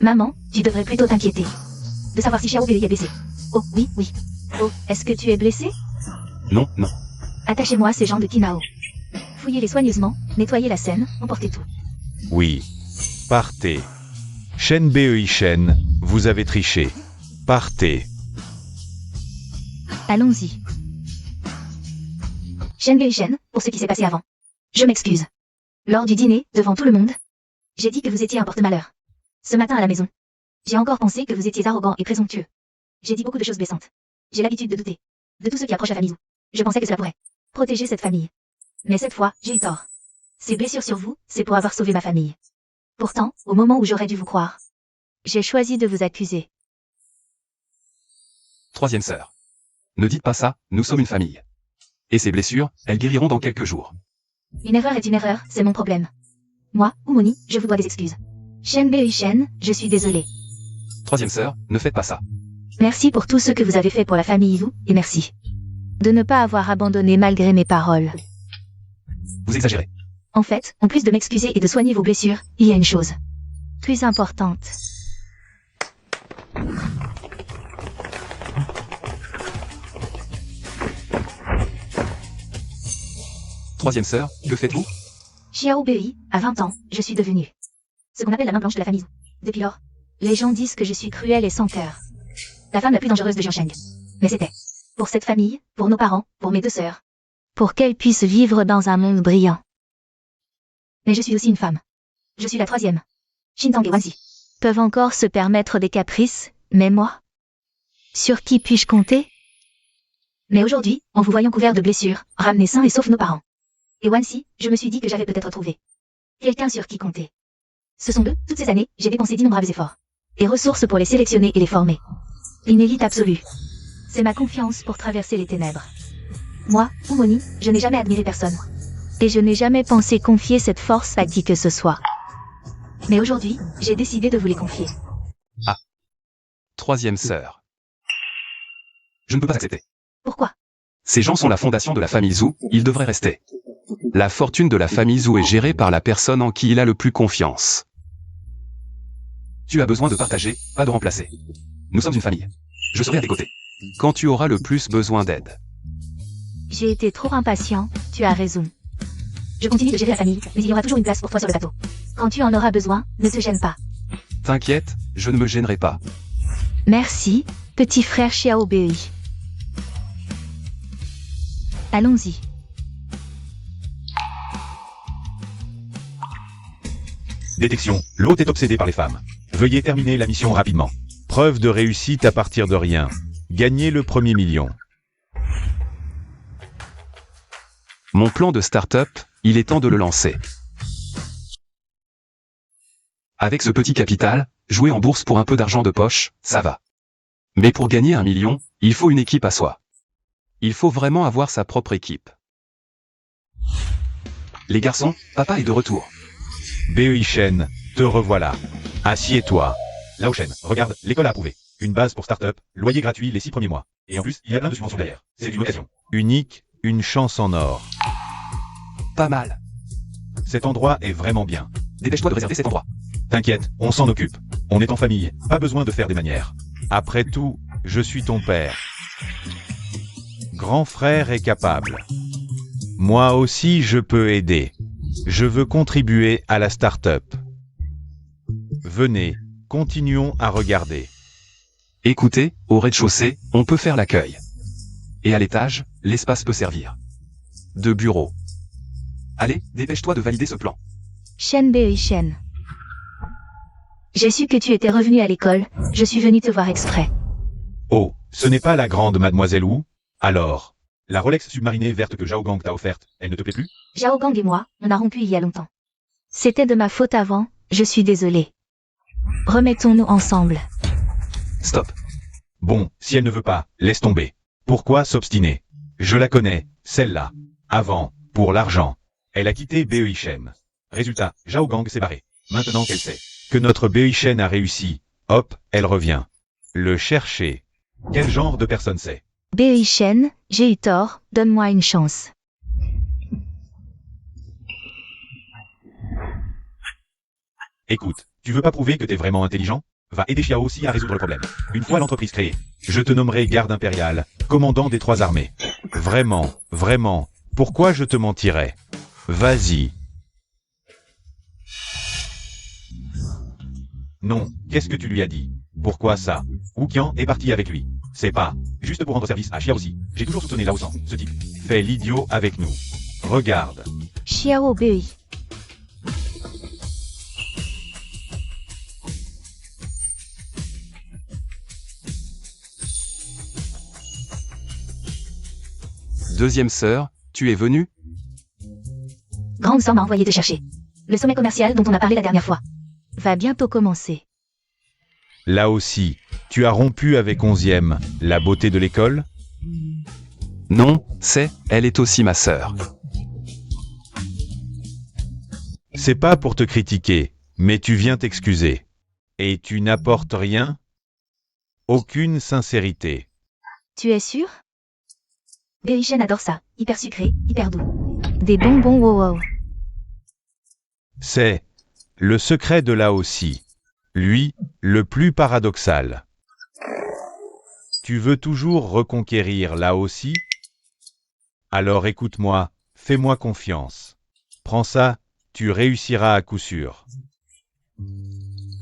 Maman, tu devrais plutôt t'inquiéter de savoir si Xiao Bei est blessé. Oh, oui, oui. Oh, est-ce que tu es blessé?
Non, non.
Attachez-moi ces gens de Kinao. Fouillez-les soigneusement, nettoyez la scène, emportez tout.
Oui. Partez. Shen Bei Shen, vous avez triché. Partez.
Allons-y.
Shen Bei Shen, pour ce qui s'est passé avant. Je m'excuse. Lors du dîner, devant tout le monde, j'ai dit que vous étiez un porte-malheur. Ce matin à la maison, j'ai encore pensé que vous étiez arrogant et présomptueux. J'ai dit beaucoup de choses blessantes. J'ai l'habitude de douter de tout ce qui approche la famille Zhou. Je pensais que cela pourrait protéger cette famille. Mais cette fois, j'ai eu tort. Ces blessures sur vous, c'est pour avoir sauvé ma famille. Pourtant, au moment où j'aurais dû vous croire,
J'ai choisi de vous accuser.
Troisième sœur. Ne dites pas ça, nous sommes une famille. Et ces blessures, elles guériront dans quelques jours.
une erreur est une erreur, c'est mon problème. Moi, Umoni, je vous dois des excuses. Shen Bei Shen, je suis désolée.
Troisième sœur, ne faites pas ça.
Merci pour tout ce que vous avez fait pour la famille Zhou, et merci
De ne pas avoir abandonné malgré mes paroles.
Vous exagérez.
En fait, en plus de m'excuser et de soigner vos blessures, il y a une chose
Plus importante.
Troisième sœur, que faites-vous?
Xiao Bei, à 20 ans, je suis devenue ce qu'on appelle la main blanche de la famille Zhou. Depuis lors,
Les gens disent que je suis cruelle et sans cœur.
la femme la plus dangereuse de Jiansheng. Mais c'était pour cette famille, pour nos parents, pour mes deux sœurs.
Pour qu'elles puissent vivre dans un monde brillant.
Mais je suis aussi une femme. Je suis la troisième. Xintang et Wanxi.
Peuvent encore se permettre des caprices, mais moi? Sur qui puis-je compter?
Mais aujourd'hui, en vous voyant couvert de blessures, ramenés sains et sauf nos parents. Et Wanxi, je me suis dit que j'avais peut-être trouvé quelqu'un sur qui compter. Ce sont eux, toutes ces années, j'ai dépensé d'innombrables efforts et ressources pour les sélectionner et les former. Une élite absolue. C'est ma confiance pour traverser les ténèbres. Moi, Umoni, je n'ai jamais admiré personne.
Et je n'ai jamais pensé confier cette force à qui que ce soit.
Mais aujourd'hui, j'ai décidé de vous les confier.
Troisième sœur. Je ne peux pas accepter.
Pourquoi?
Ces gens sont la fondation de la famille Zhou, ils devraient rester. La fortune de la famille Zhou est gérée par la personne en qui il a le plus confiance. Tu as besoin de partager, pas de remplacer. Nous sommes une famille. Je serai à tes côtés. Quand tu auras le plus besoin d'aide.
J'ai été trop impatient, tu as raison.
Je continue de gérer la famille, mais il y aura toujours une place pour toi sur le bateau. Quand tu en auras besoin, ne te gêne pas.
T'inquiète, je ne me gênerai pas.
Merci, petit frère Xiao Bei. Allons-y.
Détection. L'hôte est obsédé par les femmes. Veuillez terminer la mission rapidement. Preuve de réussite à partir de rien. Gagnez le premier million.
Mon plan de start-up, il est temps de le lancer. Avec ce petit capital, jouer en bourse pour un peu d'argent de poche, ça va. Mais pour gagner 1 million, il faut une équipe à soi. Il faut vraiment avoir sa propre équipe. Les garçons, papa est de retour.
Bei Shen, te revoilà. Assieds-toi. Lao Shen, regarde, l'école a approuvé. Une base pour start-up, loyer gratuit les 6 premiers mois. Et en plus, il y a plein de subventions derrière. C'est une occasion. Unique, une chance en or.
Pas mal.
Cet endroit est vraiment bien.
Dépêche-toi de réserver cet endroit.
T'inquiète, on s'en occupe. On est en famille, pas besoin de faire des manières. Après tout, je suis ton père. Grand frère est capable. Moi aussi je peux aider. Je veux contribuer à la start-up. Venez, continuons à regarder.
Écoutez, au rez-de-chaussée, on peut faire l'accueil. Et à l'étage, l'espace peut servir de bureau. Allez, dépêche-toi de valider ce plan.
Shen Bei Shen.
J'ai su que tu étais revenu à l'école, je suis venu te voir exprès.
Oh, ce n'est pas la grande mademoiselle Wu? Alors, la Rolex submarinée verte que Zhao Gang t'a offerte, elle ne te plaît plus?
Zhao Gang et moi, on a rompu il y a longtemps.
C'était de ma faute avant, je suis désolée. Remettons-nous ensemble.
Stop.
Bon, si elle ne veut pas, laisse tomber. Pourquoi s'obstiner? Je la connais, celle-là. Avant, pour l'argent. Elle a quitté Beoishen. Résultat, Zhao Gang s'est barré. Maintenant qu'elle sait que notre Beoishen a réussi, hop, elle revient. Le chercher. Quel genre de personne c'est?
Bei Shen, j'ai eu tort, donne-moi une chance.
Écoute, tu veux pas prouver que t'es vraiment intelligent? Va aider Xiao aussi à résoudre le problème. Une fois l'entreprise créée, je te nommerai garde impérial, commandant des 3 armées. Vraiment, vraiment, pourquoi je te mentirais? Vas-y. Non, qu'est-ce que tu lui as dit? Pourquoi ça? Wu Qian est parti avec lui. C'est pas juste pour rendre service à Xiao aussi. J'ai toujours soupçonné Lao San, ce type. Fait l'idiot avec nous. Regarde.
Xiao Bei.
Deuxième sœur, tu es venue?
Grande sœur m'a envoyé te chercher. Le sommet commercial dont on a parlé la dernière fois.
Va bientôt commencer.
Là aussi, tu as rompu avec 11e, la beauté de l'école?
Non, elle est aussi ma sœur.
C'est pas pour te critiquer, mais tu viens t'excuser. Et tu n'apportes rien? Aucune sincérité.
Tu es sûr?
Beoishen adore ça, hyper sucré, hyper doux.
Des bonbons wow wow.
C'est le secret de là aussi. Lui, le plus paradoxal. Tu veux toujours reconquérir là aussi? Alors écoute-moi, fais-moi confiance. Prends ça, tu réussiras à coup sûr.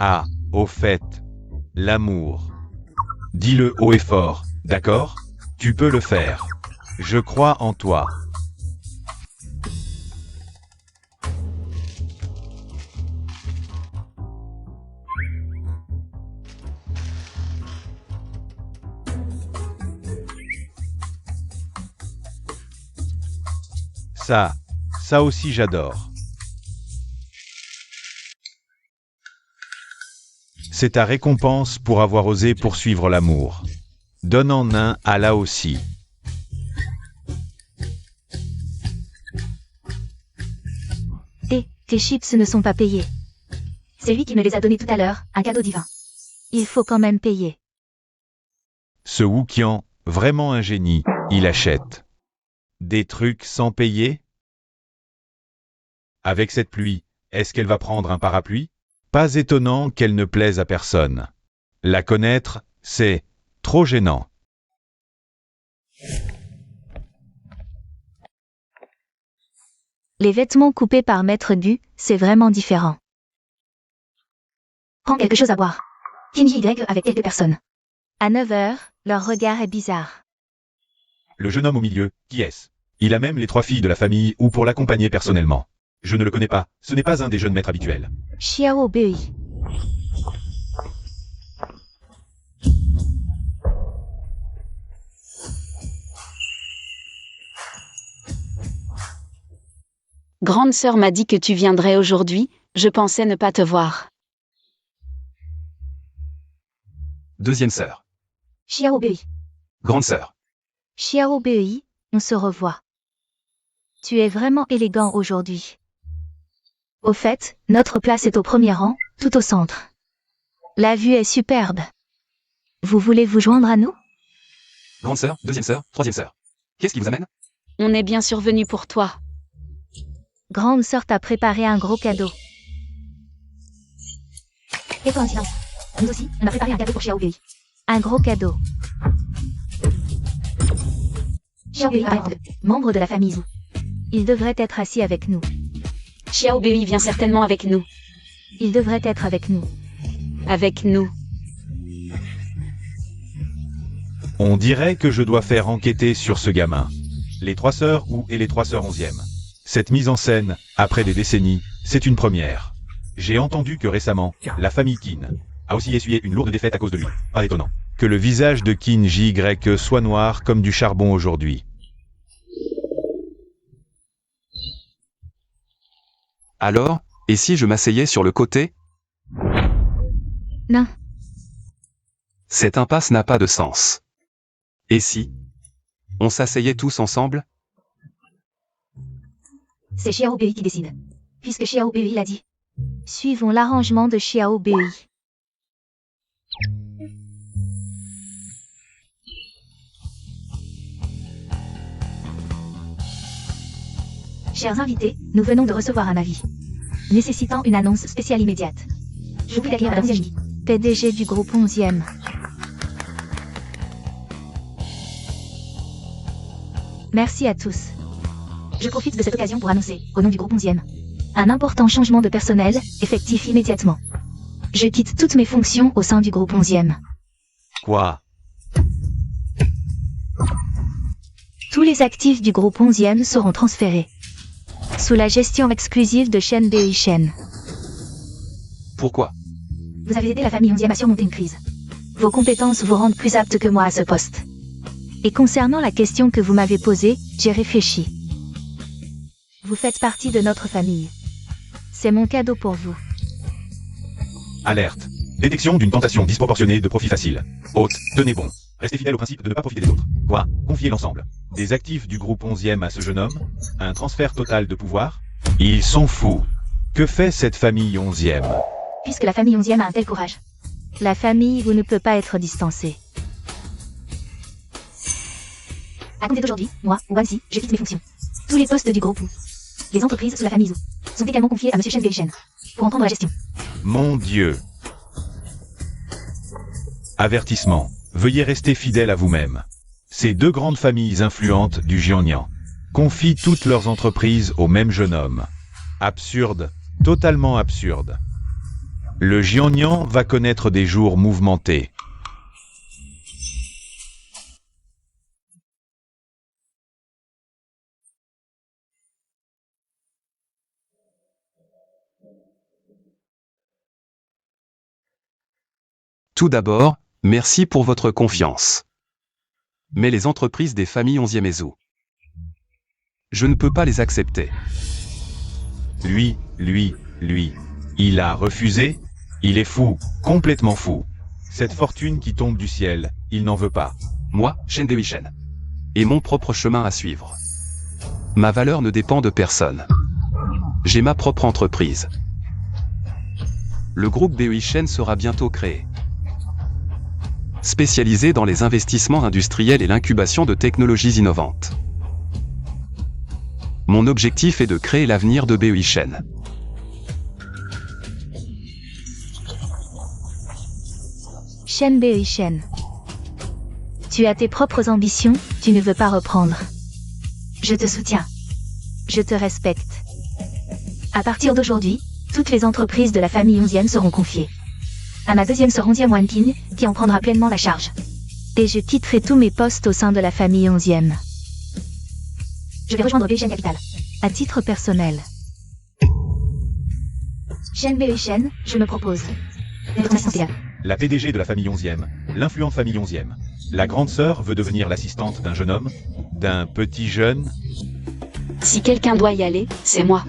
Ah, au fait, l'amour. Dis-le haut et fort, d'accord? Tu peux le faire. Je crois en toi. Ça aussi j'adore. C'est ta récompense pour avoir osé poursuivre l'amour. Donne en un à là aussi.
Tes chips ne sont pas payés.
C'est lui qui me les a donnés tout à l'heure, un cadeau divin.
Il faut quand même payer.
Ce Wu Qian, vraiment un génie, il achète. Des trucs sans payer? Avec cette pluie, est-ce qu'elle va prendre un parapluie? Pas étonnant qu'elle ne plaise à personne. La connaître, c'est trop gênant.
Les vêtements coupés par Maître Du, c'est vraiment différent.
Prends quelque chose à boire. Kinji Y avec quelques personnes.
À 9h, leur regard est bizarre.
Le jeune homme au milieu, qui est-ce? Il a même les 3 filles de la famille ou pour l'accompagner personnellement. Je ne le connais pas, ce n'est pas un des jeunes maîtres habituels.
Xiao Bei.
Grande sœur m'a dit que tu viendrais aujourd'hui, je pensais ne pas te voir.
Deuxième sœur.
Xiao Bei.
Grande sœur.
Xiao Bei, on se revoit. Tu es vraiment élégant aujourd'hui.
Au fait, notre place est au premier rang, tout au centre.
La vue est superbe. Vous voulez vous joindre à nous?
Grande sœur, deuxième sœur, troisième sœur. Qu'est-ce qui vous amène?
On est bien survenu pour toi.
Grande sœur t'a préparé un gros cadeau.
Tais-toi en silence. Nous aussi, on a préparé un cadeau pour Xiaobei.
Un gros cadeau.
Xiaobei apparaît membre de la famille Zhu.
Il devrait être assis avec nous.
Xiaobei vient certainement avec nous.
Il devrait être avec nous.
Avec nous.
On dirait que je dois faire enquêter sur ce gamin. Les 3 sœurs et les 3 sœurs 11e. Cette mise en scène, après des décennies, c'est une première. J'ai entendu que récemment, la famille Qin a aussi essuyé une lourde défaite à cause de lui. Pas étonnant que le visage de Qin JY soit noir comme du charbon aujourd'hui.
Alors, et si je m'asseyais sur le côté?
Non.
Cette impasse n'a pas de sens. Et si on s'asseyait tous ensemble?
C'est Xiaobei qui décide. Puisque Xiaobei l'a dit.
Suivons l'arrangement de Xiaobei.
Chers invités, nous venons de recevoir un avis. Nécessitant une annonce spéciale immédiate. Je vous prie d'accueillir Madame Xiaoji,
PDG du groupe 11e. Merci à tous.
Je profite de cette occasion pour annoncer, au nom du groupe 11e, un important changement de personnel, effectif immédiatement. Je quitte toutes mes fonctions au sein du groupe 11e.
Quoi?
Tous les actifs du groupe 11e seront transférés sous la gestion exclusive de Shen Bei-Shen.
Pourquoi?
Vous avez aidé la famille 11e à surmonter une crise. Vos compétences vous rendent plus apte que moi à ce poste.
Et concernant la question que vous m'avez posée, j'ai réfléchi. Vous faites partie de notre famille. C'est mon cadeau pour vous.
Alerte. Détection d'une tentation disproportionnée de profit facile. Hôte, tenez bon. Restez fidèle au principe de ne pas profiter des autres. Quoi? Confier l'ensemble des actifs du groupe 11e à ce jeune homme? Un transfert total de pouvoir? Ils sont fous. Que fait cette famille 11e?
Puisque la famille 11e a un tel courage.
La famille, vous ne peut pas être distancée.
À compter d'aujourd'hui, moi, Wanxi, je quitte mes fonctions. Tous les postes du groupe Wu, les entreprises sous la famille Zhu, sont également confiés à Monsieur Shen Bei-Shen pour en prendre la gestion.
Mon Dieu. Avertissement. Veuillez rester fidèle à vous-même. Ces 2 grandes familles influentes du Jiangnan confient toutes leurs entreprises au même jeune homme. Absurde. Totalement absurde. Le Jiangnan va connaître des jours mouvementés.
Tout d'abord, merci pour votre confiance. Mais les entreprises des familles 11e et Zhu, je ne peux pas les accepter.
Lui, il a refusé? Il est fou, complètement fou. Cette fortune qui tombe du ciel, il n'en veut pas.
Moi, Shen Bei-Shen, et mon propre chemin à suivre. Ma valeur ne dépend de personne. J'ai ma propre entreprise. Le groupe Bei-Shen sera bientôt créé. Spécialisé dans les investissements industriels et l'incubation de technologies innovantes. Mon objectif est de créer l'avenir de Bei-Shen.
Shen Bei-Shen. Tu as tes propres ambitions, tu ne veux pas reprendre.
Je te soutiens.
Je te respecte.
À partir d'aujourd'hui, toutes les entreprises de la famille 11e seront confiées à ma deuxième sœur 11e Wan Qin, qui en prendra pleinement la charge.
Et je quitterai tous mes postes au sein de la famille 11e.
Je vais rejoindre Bei-Shen Capital.
À titre personnel.
Shen Bei-Shen, je me propose d'être essentiel.
La PDG de la famille 11e, l'influente famille 11e. La grande sœur veut devenir l'assistante d'un jeune homme, d'un petit jeune.
Si quelqu'un doit y aller, c'est moi.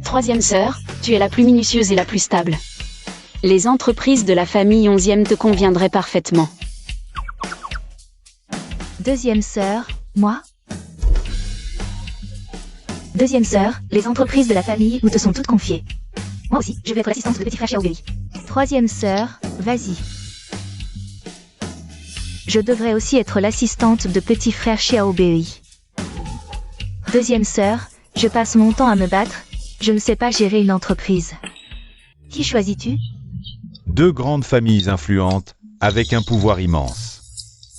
3e sœur, tu es la plus minutieuse et la plus stable. Les entreprises de la famille 11e te conviendraient parfaitement.
2e sœur, moi?
2e sœur, les entreprises de la famille où te sont toutes confiées. Moi aussi, je vais être l'assistante de petit frère Xiaobei.
3e sœur, vas-y. Je devrais aussi être l'assistante de petit frère Xiaobei. 2e sœur, Je passe mon temps à me battre, je ne sais pas gérer une entreprise. Qui choisis-tu?
Deux grandes familles influentes, avec un pouvoir immense.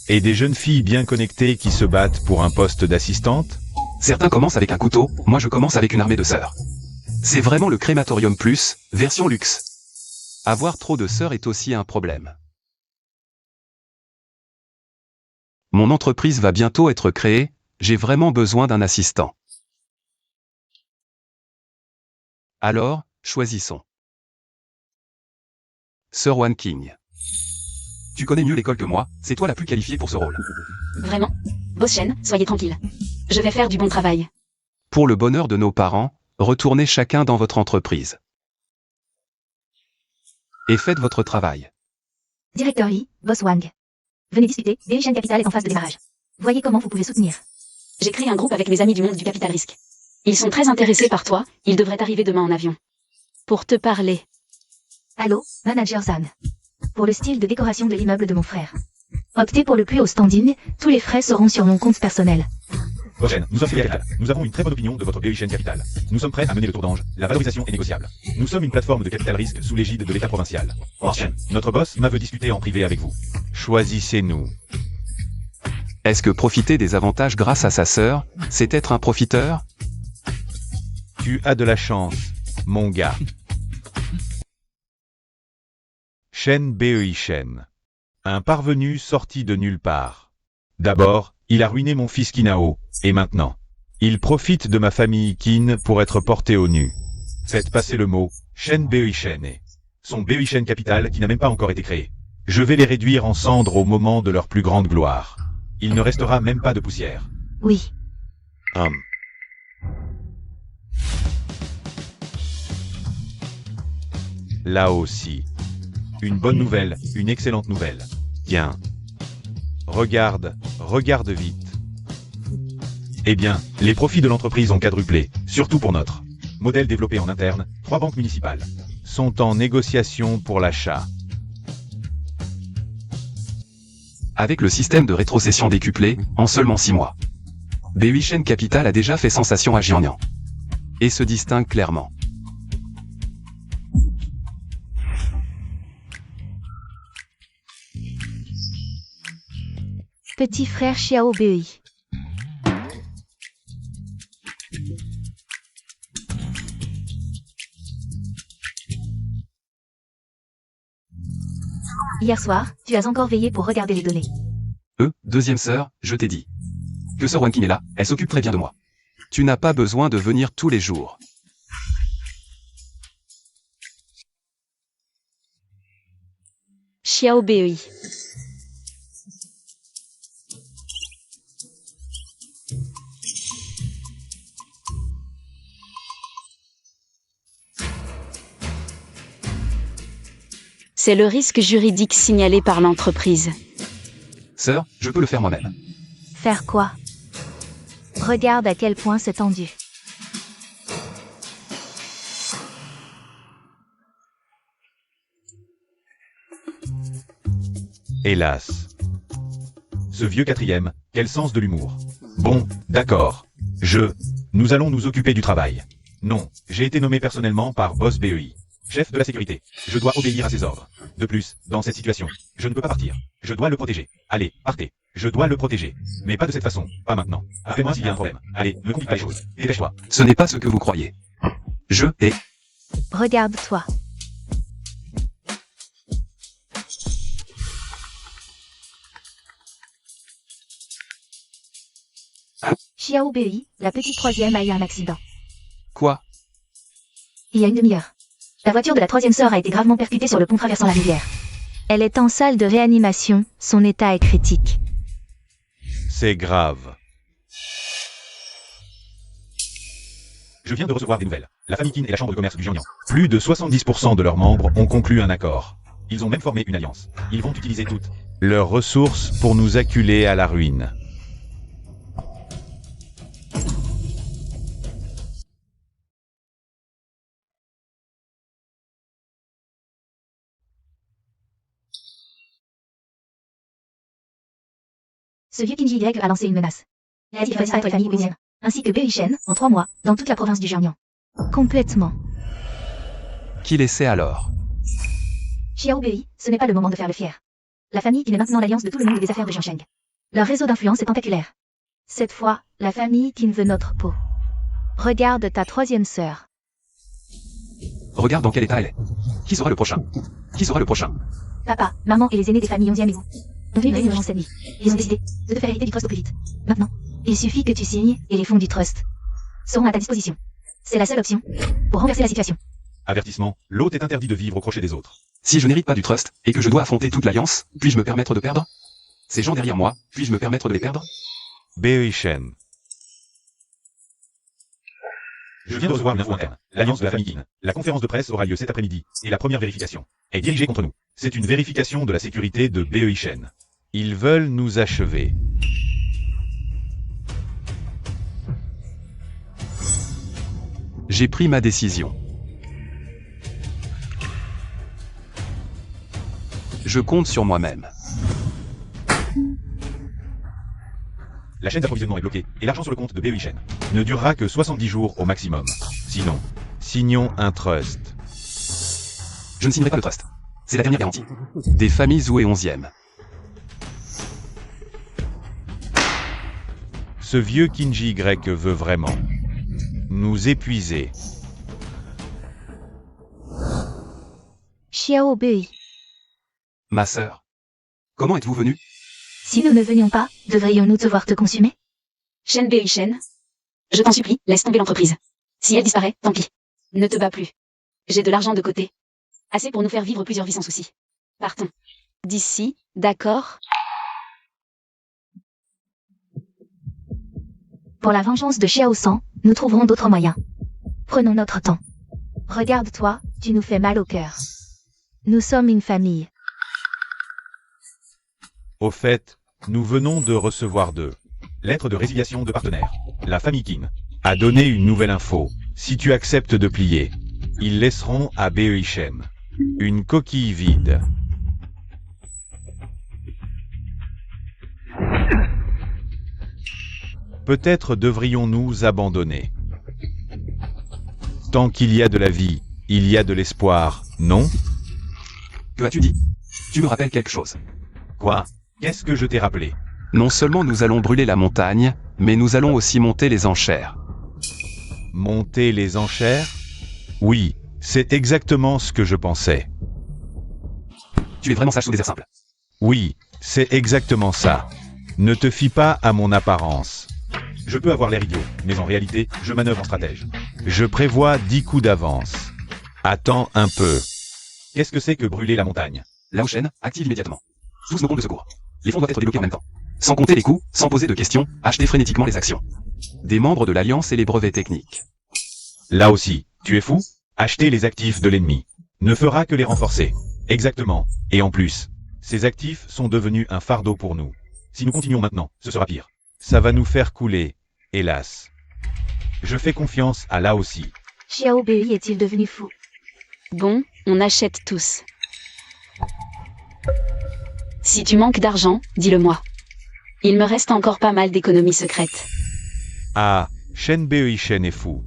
Et des jeunes filles bien connectées qui se battent pour un poste d'assistante?
Certains commencent avec un couteau, moi je commence avec une armée de sœurs. C'est vraiment le crématorium plus, version luxe. Avoir trop de sœurs est aussi un problème. Mon entreprise va bientôt être créée, j'ai vraiment besoin d'un assistant. Alors, choisissons. Sir One King. Tu connais mieux l'école que moi, c'est toi la plus qualifiée pour ce rôle.
Vraiment? Boss Shen, soyez tranquille. Je vais faire du bon travail.
Pour le bonheur de nos parents, retournez chacun dans votre entreprise. Et faites votre travail.
Directeur Yi, Boss Wang. Venez discuter, BEI Capital est en phase de démarrage. Voyez comment vous pouvez soutenir.
J'ai créé un groupe avec mes amis du monde du capital risque. Ils sont très intéressés par toi, ils devraient arriver demain en avion.
Pour te parler.
Allô, Manager Zan. Pour le style de décoration de l'immeuble de mon frère. Optez pour le plus haut standing, tous les frais seront sur mon compte personnel.
Prochaine, nous sommes Capital. Nous avons une très bonne opinion de votre BEI Capital. Nous sommes prêts à mener le tour d'ange. La valorisation est négociable. Nous sommes une plateforme de capital risque sous l'égide de l'État provincial. Prochaine, notre boss m'a veut discuter en privé avec vous. Choisissez-nous.
Est-ce que profiter des avantages grâce à sa sœur, c'est être un profiteur?
Tu as de la chance, mon gars. Shen BEI Shen. Un parvenu sorti de nulle part. D'abord, il a ruiné mon fils Kinao, et maintenant, il profite de ma famille Qin pour être porté au nu. Faites passer le mot, Shen BEI Shen et son BEI Shen Capital qui n'a même pas encore été créé. Je vais les réduire en cendres au moment de leur plus grande gloire. Il ne restera même pas de poussière.
Oui.
Là aussi. Une bonne nouvelle, une excellente nouvelle. Tiens. Regarde vite. Eh bien, les profits de l'entreprise ont quadruplé, surtout pour notre modèle développé en interne. 3 banques municipales sont en négociation pour l'achat.
Avec le système de rétrocession décuplé, en seulement 6 mois. BEI Shen Capital a déjà fait sensation à Jiangnan. Et se distingue clairement.
Petit frère Xiao BEI.
Hier soir, tu as encore veillé pour regarder les données.
Deuxième sœur, je t'ai dit. Que Sir One King est là, elle s'occupe très bien de moi. Tu n'as pas besoin de venir tous les jours.
Xiao BEI. C'est le risque juridique signalé par l'entreprise.
Sœur, je peux le faire moi-même.
Faire quoi? Regarde à quel point c'est tendu.
Hélas. Ce vieux quatrième, quel sens de l'humour. Bon, d'accord. Nous allons nous occuper du travail. Non, j'ai été nommé personnellement par Boss BEI. Chef de la sécurité, je dois obéir à ses ordres. De plus, dans cette situation, je ne peux pas partir. Je dois le protéger. Allez, partez. Je dois le protéger. Mais pas de cette façon, pas maintenant. Appelez-moi s'il y a un problème. Allez, ne complique pas les choses. Dépêche-toi.
Ce n'est pas ce que vous croyez. Je hais.
Regarde-toi.
Xiao BEI, la petite troisième a eu un accident.
Quoi?
Il y a une demi-heure. La voiture de la troisième sœur a été gravement percutée sur le pont traversant la rivière.
Elle est en salle de réanimation, son état est critique.
C'est grave. Je viens de recevoir des nouvelles. La famille Qin et la chambre de commerce du Jiangnan. Plus de 70% de leurs membres ont conclu un accord. Ils ont même formé une alliance. Ils vont utiliser toutes leurs ressources pour nous acculer à la ruine.
Ce vieux Kinji Y a lancé une menace. Il a dit qu'il fallait disparaître les familles William. ainsi que Bei-Shen, en 3 mois, dans toute la province du Jiangnan.
Complètement.
Qui laissait alors?
Xiao Bei, ce n'est pas le moment de faire le fier. La famille Qin est maintenant l'alliance de tout le monde des affaires de Jiangsheng. Leur réseau d'influence est tentaculaire.
Cette fois, la famille Qin veut notre peau. Regarde ta 3e sœur.
Regarde dans quel état elle est. Qui sera le prochain? Qui sera le prochain?
Papa, maman et les aînés des familles 11e et vous. On fait une réunion cette nuit. Ils ont décidé de te faire hériter du trust au plus vite. Maintenant, il suffit que tu signes et les fonds du trust seront à ta disposition. C'est la seule option pour renverser la situation.
Avertissement, l'hôte est interdit de vivre au crochet des autres.
Si je n'hérite pas du trust, et que je dois affronter toute l'alliance, puis-je me permettre de perdre? Ces gens derrière moi, puis-je me permettre de les perdre?
Bei-Shen. Je viens de recevoir une info interne. L'alliance de la famille Qin. La conférence de presse aura lieu cet après-midi, et la première vérification est dirigée contre nous. C'est une vérification de la sécurité de Bei-Shen. Ils veulent nous achever.
J'ai pris ma décision. Je compte sur moi-même.
La chaîne d'approvisionnement est bloquée, et l'argent sur le compte de Bei-Shen ne durera que 70 jours au maximum. Sinon, signons un trust.
Je ne signerai pas le trust. C'est la dernière garantie. Des familles Zhou et 11e.
Ce vieux Kinji grec veut vraiment nous épuiser.
Xiao Bei.
Ma sœur. Comment êtes-vous venue?
Si nous ne venions pas, devrions-nous devoir te consumer?
Shen Bei-Shen. Je t'en supplie, laisse tomber l'entreprise. Si elle disparaît, tant pis. Ne te bats plus. J'ai de l'argent de côté. Assez pour nous faire vivre plusieurs vies sans souci. Partons.
D'ici, d'accord?
Pour la vengeance de Xiao San, nous trouverons d'autres moyens. Prenons notre temps.
Regarde-toi, tu nous fais mal au cœur. Nous sommes une famille.
Au fait, nous venons de recevoir 2 lettres de résiliation de partenaires. La famille Qin a donné une nouvelle info. Si tu acceptes de plier, ils laisseront à Bei-Shen une coquille vide. Peut-être devrions-nous abandonner. Tant qu'il y a de la vie, il y a de l'espoir, non?
Que as-tu dit? Tu me rappelles quelque chose.
Quoi? Qu'est-ce que je t'ai rappelé?
Non seulement nous allons brûler la montagne, mais nous allons aussi monter les enchères.
Monter les enchères? Oui, c'est exactement ce que je pensais.
Tu es vraiment sage sous des airs simples.
Oui, c'est exactement ça. Ne te fie pas à mon apparence. Je peux avoir l'air idiot, mais en réalité, je manœuvre en stratège. Je prévois 10 coups d'avance. Attends un peu. Qu'est-ce que c'est que brûler la montagne?
Lao Shen, active immédiatement. Tous nos comptes de secours. Les fonds doivent être débloqués en même temps. Sans compter les coûts, sans poser de questions, achetez frénétiquement les actions. Des membres de l'Alliance et les brevets techniques.
Là aussi, tu es fou? Acheter les actifs de l'ennemi ne fera que les renforcer. Exactement. Et en plus, ces actifs sont devenus un fardeau pour nous. Si nous continuons maintenant, ce sera pire. Ça va nous faire couler, hélas. Je fais confiance à là aussi.
Xiao Bei est-il devenu fou?
Bon, on achète tous.
Si tu manques d'argent, dis-le-moi. Il me reste encore pas mal d'économies secrètes.
Ah, Shen Bei-Shen est fou.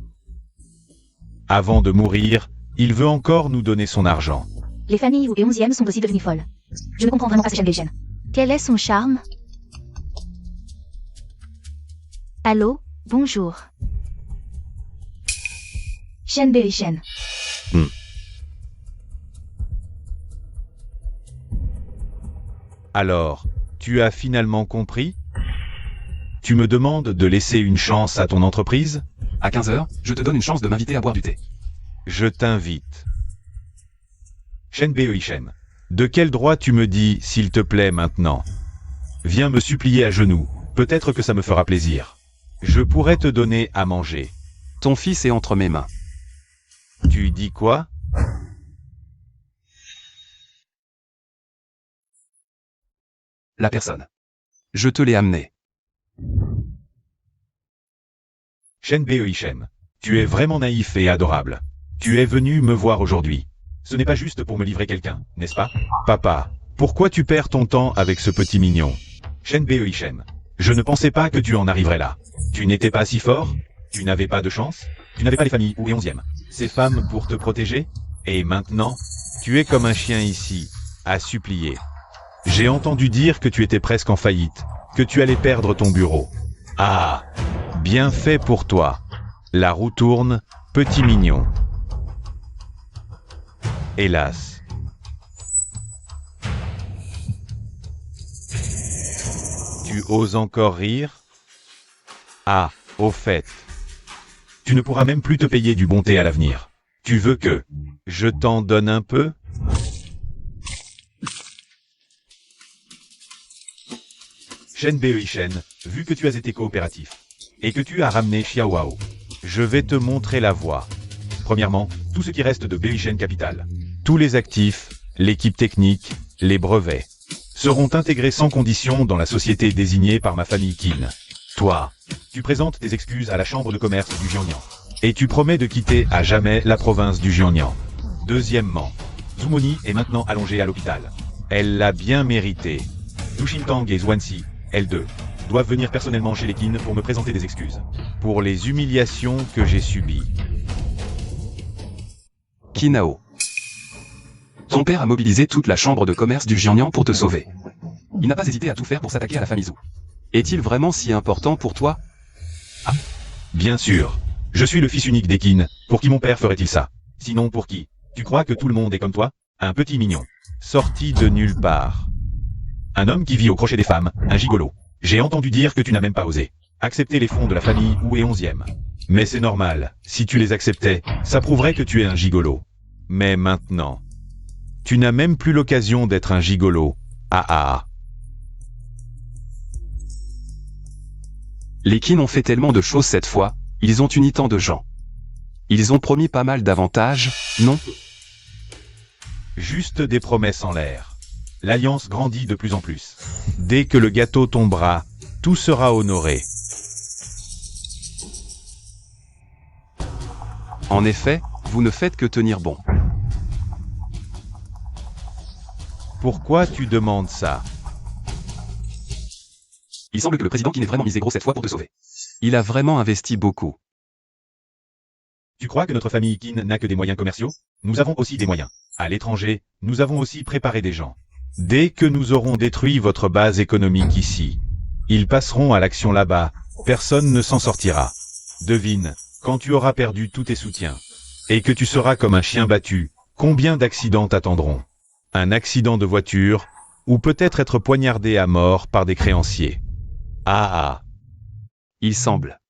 Avant de mourir, il veut encore nous donner son argent.
Les familles Wu et 11e sont aussi devenues folles. Je ne comprends vraiment pas ce Shen Bei-Shen.
Quel est son charme? Allô, bonjour.
Shen Bei-Shen.
Alors, tu as finalement compris? Tu me demandes de laisser une chance à ton entreprise?
À 15h, je te donne une chance de m'inviter à boire du thé.
Je t'invite. Shen Bei-Shen. De quel droit tu me dis, s'il te plaît, maintenant? Viens me supplier à genoux, peut-être que ça me fera plaisir. Je pourrais te donner à manger.
Ton fils est entre mes mains.
Tu dis quoi?
La personne. Je te l'ai amené.
Shen Bei-Shen. Tu es vraiment naïf et adorable. Tu es venu me voir aujourd'hui. Ce n'est pas juste pour me livrer quelqu'un, n'est-ce pas? Papa, pourquoi tu perds ton temps avec ce petit mignon? Shen Bei-Shen. Je ne pensais pas que tu en arriverais là. Tu n'étais pas si fort? Tu n'avais pas de chance? Tu n'avais pas les familles ou les 11e. Ces femmes pour te protéger? Et maintenant, tu es comme un chien ici, à supplier. J'ai entendu dire que tu étais presque en faillite, que tu allais perdre ton bureau. Ah, bien fait pour toi. La roue tourne, petit mignon. Hélas. Tu oses encore rire? Ah, au fait. Tu ne pourras même plus te payer du bon thé à l'avenir. Tu veux que je t'en donne un peu? Shen Bei Shen, vu que tu as été coopératif, et que tu as ramené Xiaowao, je vais te montrer la voie. Premièrement, tout ce qui reste de Bei Shen Capital. Tous les actifs, l'équipe technique, les brevets, seront intégrés sans condition dans la société désignée par ma famille Qin. Toi, tu présentes tes excuses à la chambre de commerce du Jiangnan. Et tu promets de quitter à jamais la province du Jiangnan. Deuxièmement, Zumoni est maintenant allongée à l'hôpital. Elle l'a bien mérité. Du Xintang et Zhuanxi, elles deux, doivent venir personnellement chez les Qin pour me présenter des excuses. Pour les humiliations que j'ai subies.
Qinao. Ton père a mobilisé toute la chambre de commerce du Jiangnan pour te sauver. Il n'a pas hésité à tout faire pour s'attaquer à la famille Zhou. Est-il vraiment si important pour toi?
Ah, bien sûr. Je suis le fils unique des Qin. Pour qui mon père ferait-il ça? Sinon pour qui? Tu crois que tout le monde est comme toi? Un petit mignon. Sorti de nulle part. Un homme qui vit au crochet des femmes, un gigolo. J'ai entendu dire que tu n'as même pas osé accepter les fonds de la famille ou est 11e. Mais c'est normal. Si tu les acceptais, ça prouverait que tu es un gigolo. Mais maintenant, tu n'as même plus l'occasion d'être un gigolo. Ah ah.
Les Qin ont fait tellement de choses cette fois, ils ont uni tant de gens. Ils ont promis pas mal d'avantages, non?
Juste des promesses en l'air. L'alliance grandit de plus en plus. Dès que le gâteau tombera, tout sera honoré.
En effet, vous ne faites que tenir bon.
Pourquoi tu demandes ça?
Il semble que le président Qin ait vraiment misé gros cette fois pour te sauver. Il a vraiment investi beaucoup.
Tu crois que notre famille Qin n'a que des moyens commerciaux? Nous avons aussi des moyens. À l'étranger, nous avons aussi préparé des gens. Dès que nous aurons détruit votre base économique ici, ils passeront à l'action là-bas, personne ne s'en sortira. Devine, quand tu auras perdu tous tes soutiens, et que tu seras comme un chien battu, combien d'accidents t'attendront? Un accident de voiture, ou peut-être être poignardé à mort par des créanciers. Ah ah.
Il semble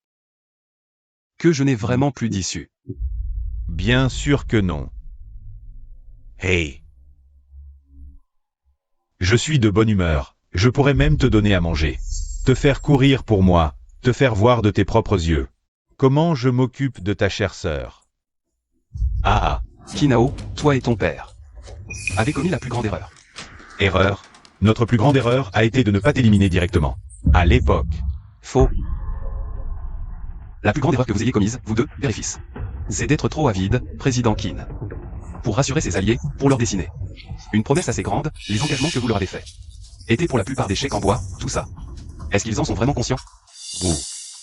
que je n'ai vraiment plus d'issue.
Bien sûr que non. Hey. Je suis de bonne humeur, je pourrais même te donner à manger. Te faire courir pour moi, te faire voir de tes propres yeux. Comment je m'occupe de ta chère sœur. Ah ah.
Qinao, toi et ton père avez commis la plus grande erreur.
Erreur? Notre plus grande erreur a été de ne pas t'éliminer directement. À l'époque.
Faux. La plus grande erreur que vous ayez commise, vous deux, père et fils, c'est d'être trop avide, président Qin. Pour rassurer ses alliés, pour leur dessiner une promesse assez grande, les engagements que vous leur avez faits étaient pour la plupart des chèques en bois, tout ça. Est-ce qu'ils en sont vraiment conscients?
Ouh.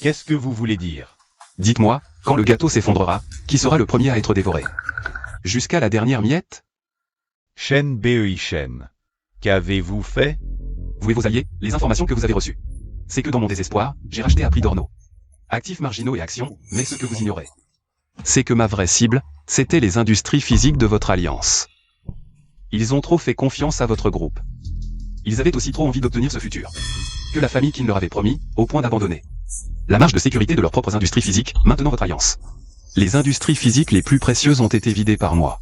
Qu'est-ce que vous voulez dire?
Dites-moi, quand le gâteau s'effondrera, qui sera le premier à être dévoré? Jusqu'à la dernière miette?
Shen Bei Shen. Qu'avez-vous fait?
Vous et vos alliés, les informations que vous avez reçues. C'est que dans mon désespoir, j'ai racheté à prix d'orno. Actifs marginaux et actions, mais ce que vous ignorez, c'est que ma vraie cible, c'était les industries physiques de votre alliance. Ils ont trop fait confiance à votre groupe. Ils avaient aussi trop envie d'obtenir ce futur que la famille Qin leur avait promis, au point d'abandonner la marge de sécurité de leurs propres industries physiques, maintenant votre alliance. Les industries physiques les plus précieuses ont été vidées par moi.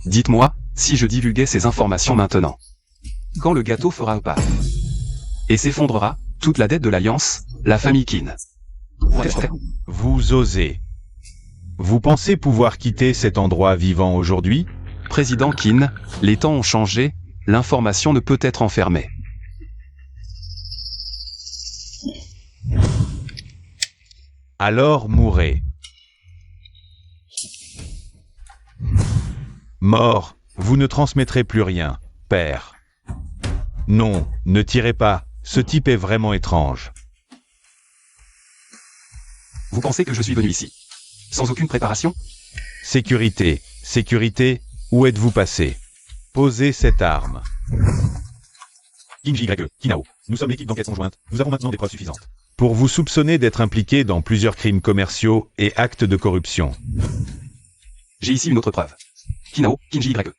Dites-moi, si je divulguais ces informations maintenant, quand le gâteau fera pas et s'effondrera, toute la dette de l'alliance, la famille Qin.
Vous osez. Vous pensez pouvoir quitter cet endroit vivant aujourd'hui?
Président Qin, les temps ont changé, l'information ne peut être enfermée.
Alors mourrez. Mort, vous ne transmettrez plus rien, père. Non, ne tirez pas, Ce type est vraiment étrange.
Vous pensez que je suis venu ici sans aucune préparation?
Sécurité, sécurité, où êtes-vous passé? Posez cette arme. Kinji YE, Kinao, nous sommes l'équipe d'enquête conjointe, nous avons maintenant des preuves suffisantes. Pour vous soupçonner d'être impliqué dans plusieurs crimes commerciaux et actes de corruption.
J'ai ici une autre preuve. Kinao, Kinji YE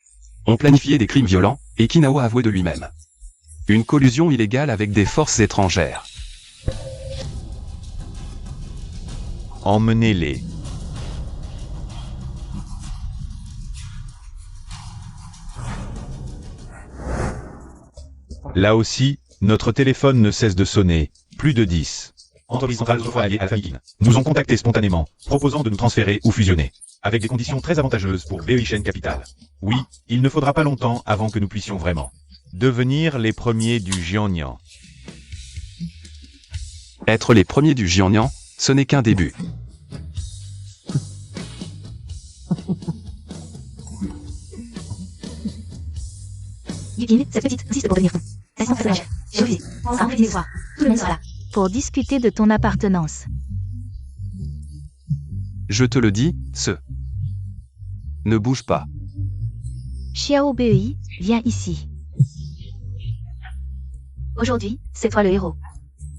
ont planifié des crimes violents, et Kinao a avoué de lui-même. Une collusion illégale avec des forces étrangères.
Emmenez-les. Là aussi, notre téléphone ne cesse de sonner, plus de 10. Entreprise centrale autrefois alliée à la famille Kin nous ont contactés spontanément, proposant de nous transférer ou fusionner, avec des conditions très avantageuses pour BEI Capital. Oui, il ne faudra pas longtemps avant que nous puissions vraiment devenir les premiers du Jiangnan.
Être les premiers du Jiangnan, ce n'est qu'un début.
Yupin, cette petite insiste pour devenir ton. Assistant personnage. J'ai refusé. Ça a impressionné de voir. Tout le monde sera là.
Pour discuter de ton appartenance.
Je te le dis, ne bouge pas.
Xiao Bei, viens ici.
Aujourd'hui, c'est toi le héros.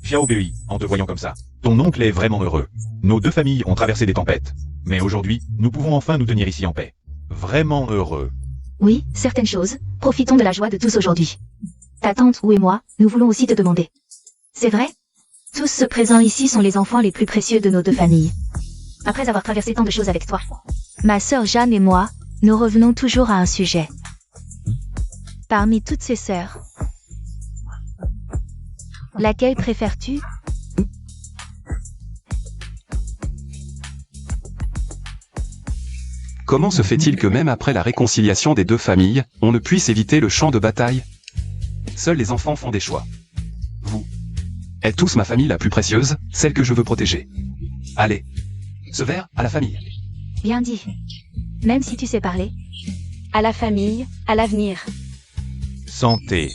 Xiao Bei, en te voyant comme ça, ton oncle est vraiment heureux. Nos deux familles ont traversé des tempêtes. Mais aujourd'hui, nous pouvons enfin nous tenir ici en paix. Vraiment heureux.
Oui, certaines choses. Profitons de la joie de tous aujourd'hui. Ta tante ou et moi, nous voulons aussi te demander. C'est vrai? Tous ceux présents ici sont les enfants les plus précieux de nos deux familles. Après avoir traversé tant de choses avec toi.
Ma sœur Jeanne et moi, nous revenons toujours à un sujet. Parmi toutes ces sœurs, laquelle préfères-tu?
Comment se fait-il que même après la réconciliation des deux familles, on ne puisse éviter le champ de bataille? Seuls les enfants font des choix. Vous êtes tous ma famille la plus précieuse, celle que je veux protéger. Allez. Ce verre, à la famille.
Bien dit. Même si tu sais parler.
À la famille, à l'avenir.
Santé.